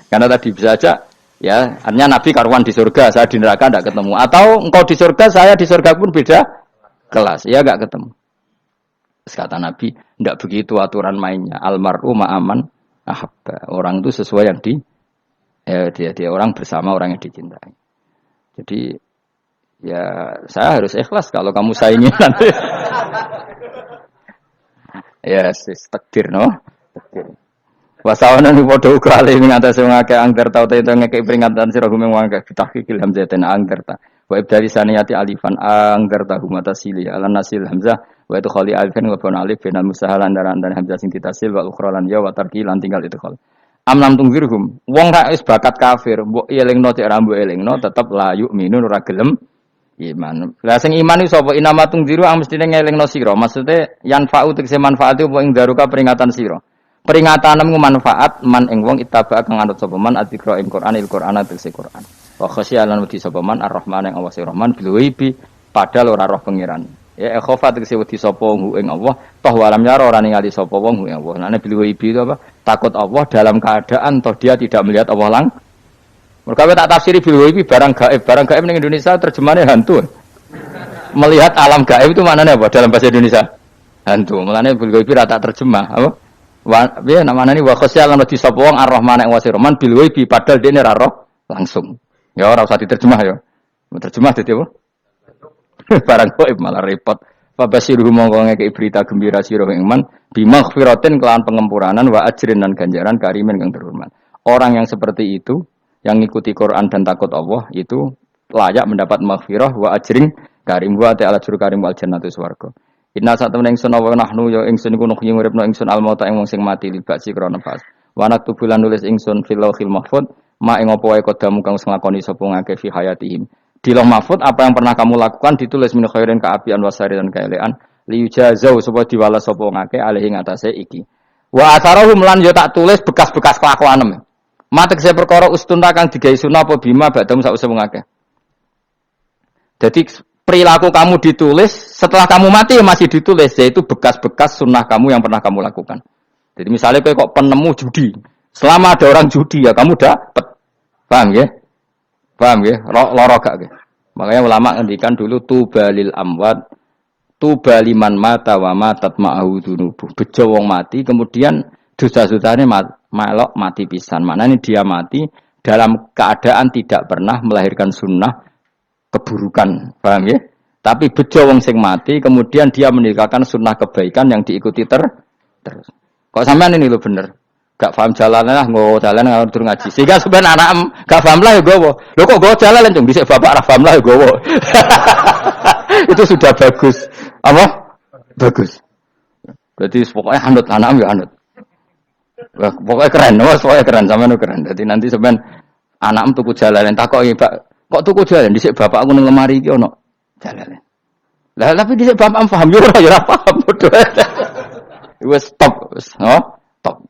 Karena tadi bisa aja, ya artinya Nabi karuan di surga, saya di neraka enggak ketemu. Atau engkau di surga, saya di surga pun beda kelas, ya enggak ketemu. Kata Nabi, tidak begitu aturan mainnya. Almar'u ma'aman ahabba. Orang itu sesuai yang dia orang bersama orang yang dicintai. Jadi ya saya harus ikhlas kalau kamu saingi nanti. Ya takdir no. Takdir. Wasawana ni padha uga ali ing atase wong akeh angger tau te ngekek peringatan sira gumeng wong akeh bitahqiqil hamzatain angger ta. Wa ibdali saniyati alifan angger ta humata sili ala nasil hamzah wa itu khali alifan wa ban alif binal musahalan dan hamzah sing ditasil wa ukhra lan ya wa tarki lan tinggal itu khol. Amlam tungwirhum wong ra wis bakat kafir mbok elingno cek ra mbok elingno tetep la yu'minun ora gelem iman. Lah sing iman iku sapa inamatung ziru ang mestine ngelingno sira. Maksude yanfa'u tegese manfaat apa ing daruka peringatan sira. Peringatanmu manfaat man ing wong ittaba kang anut sapa man adzikra ing Qur'anil Qur'ana tegese Qur'an. Wa khasyialan wedi sapa man Ar-Rahman ing Allah Rahman bil ghaibi padahal ora roh pengiran. Ya khofa tegese wedi sapa hu ing Allah toh walam yara ora ningali sapa wong hu ing Allah. Nane bil ghaibi itu apa? Takut Allah dalam keadaan toh dia tidak melihat Allah langsung. Mereka tak tafsiri bil ghaibi barang gaib ning Indonesia terjemahannya hantu. Melihat alam gaib itu maknanya apa dalam bahasa Indonesia? Hantu. Mulane bil ghaibi ra tak terjemah apa? Piye namane wa khosya lan wedi sapa wong ar-rahman ing wasi rahman bil ghaibi padahal dene ra roh langsung. Ya ora usah diterjemah ya. Terjemah dadi apa? Barang gaib malah repot. Fabasiruhu mongko ngekeki berita gembira sira ing man bimaghfiratin kelawan pengempuranan wa ajrin dan ganjaran karimin kang terhormat. Orang yang seperti itu yang ngikuti Quran dan takut Allah itu layak mendapat maghfirah wa ajrin karim wa ta'ala juru karim wal jannatu swarga. Inna satamna ingsun wa nahnu ya ingsun iku nuhyi uripna ingsun al mauta ing wong sing mati libasi krana pas. Wa naktubulan nulis ingsun fil lauhil mahfuz ma ing apa wae kodamu kang wis nglakoni sapa ngake fi hayatihim. Di Lauh Mahfuz apa yang pernah kamu lakukan ditulis min khairin kaapian wasari dan kaelean liyujazau supaya diwales sapa ngake alih ing atase iki. Wa atharahum lan yo tak tulis bekas-bekas kelakuanem. Matek saya perkara ustun kang digawe sunah apa bima badam sak usah ngake. Jadi perilaku kamu ditulis setelah kamu mati ya masih ditulis yaitu bekas-bekas sunnah kamu yang pernah kamu lakukan. Jadi misalnya kok penemu judi, selama ada orang judi ya kamu dapat, paham ya? Paham ya? Loro gak ya? Makanya ulama ngendikan dulu tubalil amwat, tubaliman mata wa matat ma'ahu dunubu. Bejo wong mati kemudian dosa-dosane melok mati pisan. Maknanya dia mati dalam keadaan tidak pernah melahirkan sunnah keburukan, paham ya? Tapi bejo wong sing mati, kemudian dia meninggalkan sunnah kebaikan yang diikuti terus. Kok sampean ini lo bener? Gak paham jalan lah, nggak jalan ngalor turun ngaji. Sehingga sebenarnya anak gak paham lah ya gowo. Lo kok gue jalan cung? Bisa bapak ra paham lah ya gowo. Itu sudah bagus. Apa? Bagus. Berarti pokoknya anut anak ya anut. Pokoknya keren, pokoknya keren sama nu keren. Jadi nanti sebenarnya anak tuku jalan takok ya pak. Kok tuku jalan? Dhisik bapak aku nang lemari iki ono jalan. Lah tapi dhisik bapak paham yo ora paham bodoh. Wes stop, no? Stop.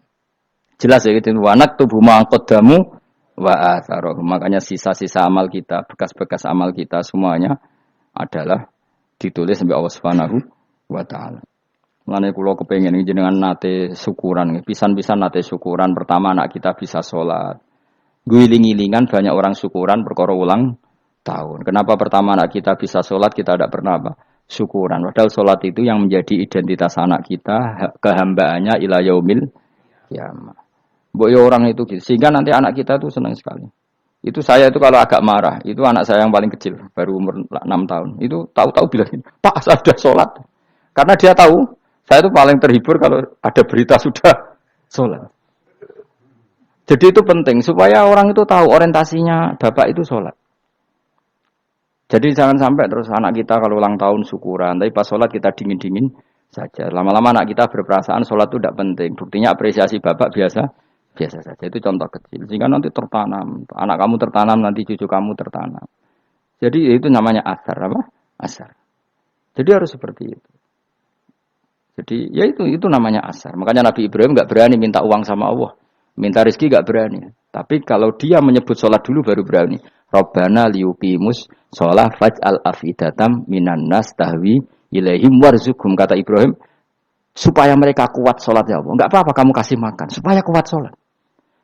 Jelas ya gitu. Wanak tubuh mangkodamu wa atharoh. Makanya sisa-sisa amal kita, bekas-bekas amal kita semuanya adalah ditulis sampai Allah Subhanahu wa taala. Mane kula kepengin jenengan nate syukuran, pisan-pisan nate syukuran. Pertama anak kita bisa salat. Guling-gilingan banyak orang syukuran perkara ulang tahun. Kenapa pertama anak kita bisa sholat kita tidak pernah apa? Syukuran. Padahal sholat itu yang menjadi identitas anak kita, kehambaannya ila yaumil kiamah. Boyo orang itu gitu. Sehingga nanti anak kita tuh senang sekali. Itu saya itu kalau agak marah, itu anak saya yang paling kecil, baru umur 6 tahun. Itu tahu-tahu bilang, "Pak, saya sudah sholat." Karena dia tahu, saya itu paling terhibur kalau ada berita sudah sholat. Jadi itu penting supaya orang itu tahu orientasinya bapak itu sholat. Jadi jangan sampai terus anak kita kalau ulang tahun syukuran, tapi pas sholat kita dingin-dingin saja. Lama-lama anak kita berperasaan sholat itu tidak penting. Buktinya apresiasi bapak biasa saja. Itu contoh kecil. Sehingga nanti tertanam, anak kamu tertanam, nanti cucu kamu tertanam. Jadi itu namanya asar, apa? Asar. Jadi harus seperti itu. Jadi ya itu namanya asar. Makanya Nabi Ibrahim nggak berani minta uang sama Allah. Minta rezeki gak berani. Tapi kalau dia menyebut sholat dulu baru berani. Rabbana liyuqimus sholat faj'al afidatam minan nas tahwi ilaihim warzuqhum. Kata Ibrahim, supaya mereka kuat sholat ya Allah. Enggak apa-apa kamu kasih makan. Supaya kuat sholat.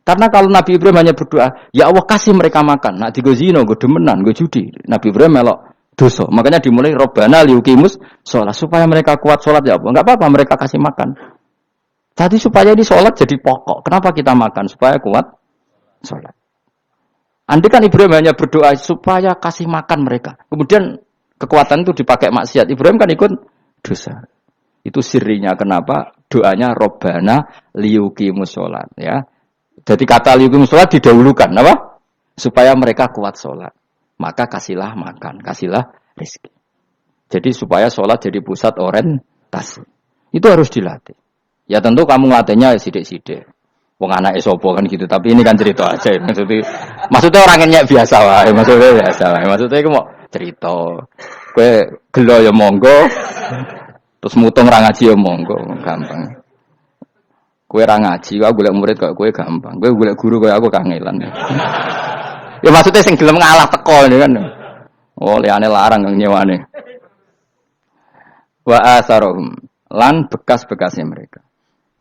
Karena kalau Nabi Ibrahim hanya berdoa, ya Allah kasih mereka makan. Nak digo zina, go demenan, go judi. Nabi Ibrahim melok dosa. Makanya dimulai Rabbana liyuqimus sholat. Supaya mereka kuat sholat ya Allah. Enggak apa-apa mereka kasih makan. Tadi supaya di sholat jadi pokok. Kenapa kita makan? Supaya kuat sholat. Andai kan Ibrahim hanya berdoa supaya kasih makan mereka. Kemudian kekuatan itu dipakai maksiat. Ibrahim kan ikut dosa. Itu sirinya kenapa doanya Robbana liyuqimus sholat. Ya. Jadi kata liyuqimus sholat didahulukan. Apa? Supaya mereka kuat sholat. Maka kasihlah makan. Kasihlah rezeki. Jadi supaya sholat jadi pusat orientasi. Itu harus dilatih. Ya tentu kamu ngelatihnya sidik-sidik. Wong anake sapa kan gitu, tapi ini kan cerita aja. Maksudnya orang nyek biasa wae, maksudnya biasa wae. Maksudnya iku mau cerita. Kowe gelo ya monggo. Terus mutung ra ngaji ya monggo, gampang. Kowe ra ngaji, aku golek murid kok kowe gampang. Kowe golek guru kaya aku kangelan. Ya maksudnya sing gelem ngalah teko ini kan. Oh, liyane larang kang nyewane. Wa asarohum lan bekas-bekasnya mereka.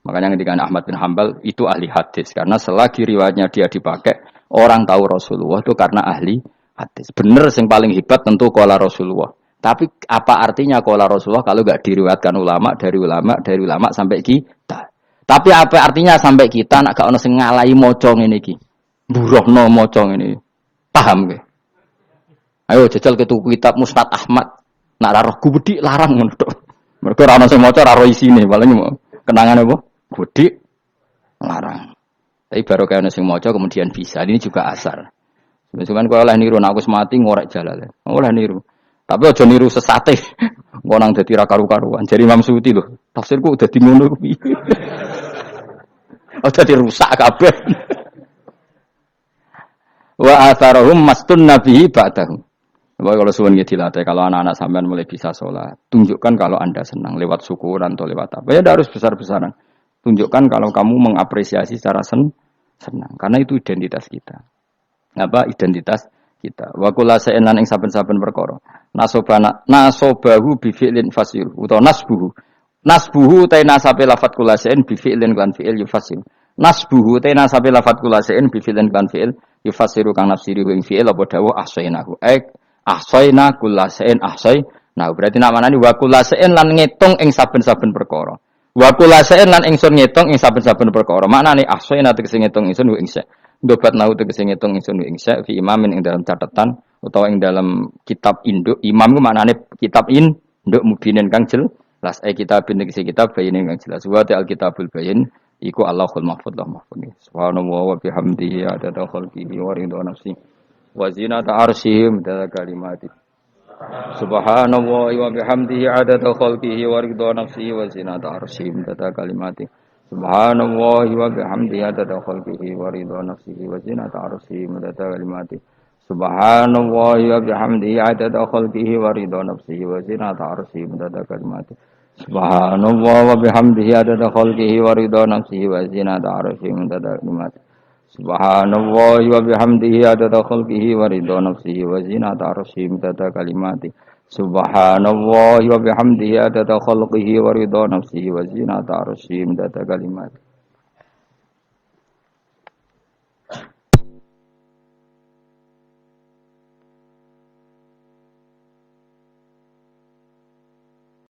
Makanya ketika Ahmad bin Hanbal itu ahli hadis. Karena selagi riwayatnya dia dipakai, orang tahu Rasulullah itu karena ahli hadis. Benar yang paling hebat tentu qala Rasulullah. Tapi apa artinya qala Rasulullah kalau enggak diriwayatkan ulama dari ulama sampai kita. Tapi apa artinya sampai kita nak gak ono sing ngalahi maca ngene iki. Mburohno maca ngene. Paham ge? Ayo jajal ke tuku kitab Musnad Ahmad. Nak ra roh gubedi larang ngono tok. Mergo ora ono sing maca ora roh isine, paling kenangan apa? Gudi larang. Tapi baru kayak ono sing maca kemudian bisa. Ini juga asar. Cuman kalau oleh niru, aku semati ngorek jalan. Oleh niru. Tapi aja niru sesate. Engko nang dadi ra karu-karuan. Jadi Imam Suyuti lho, tafsirku udah di ngono kuwi. Udah dirusak kabeh. Wa atharahum mastun nabihi ba'dahu. Kalau suwun nggih dilatih kalau anak-anak sampean mulai bisa sholat, tunjukkan kalau Anda senang lewat syukuran atau lewat apa. Ya harus besar-besaran. Tunjukkan kalau kamu mengapresiasi secara senang karena itu identitas kita. Apa identitas kita? Wa kullu shay'in lan ing saben-saben perkara. Nasobahu bi fi'lin fasir utawa nasbuhu. Nasbuhu ta nasabe lafat kullu shay'in bi fi'lin lan fi'il yufasir. Nasbuhu ta nasabe lafat kullu shay'in bi fi'lin lan fi'il yufasiru kang nafsiri ing fi'il apa dawuh ahsainahu. Ahsayna kullasain ahsay. Nah, berarti nak manani wa kullasain lan ngitung ing saben-saben perkara. Wa kullasain lan ingsun ngitung ing saben-saben perkara. Maknane ahsayna tegese ngitung ingsun ing sa. Ndobat nau tegese ngitung ingsun ing sa fi imamin ing dalam catatan utawa ing dalam kitab induk. Imam ku maknane kitab induk mubinin kang jelas. Kitabin tegese kitab bayin kang jelas. Wa ta'al kitabul bayin iku Allahul mahfuz lah mahfuz. Subhanallah wa bihamdihi adada khalqihi wa ridha nafsi. Wa zinata arsyihim dada kalimati subhanallah wa bihamdihi adada khalqihi wa ridha nafsihi wa zinata arsyihim dada kalimati subhanallah wa bihamdihi adada khalqihi wa ridha nafsihi wa zinata arsyihim dada kalimati subhanallah wa bihamdihi adada khalqihi wa ridha nafsihi wa zinata arsyihim dada kalimati subhanallah wa bihamdihi adada khalqihi wa ridha nafsihi wa zinata arsyihim dada kalimati subhanallah wa bihamdihi adada khalqihi wa ridha nafsihi wa zinata arsyihim dada kalimati subhanallah wa bihamdihi adada khalqihi wa ridha nafsihi wa zinata arsyihim dada kalimati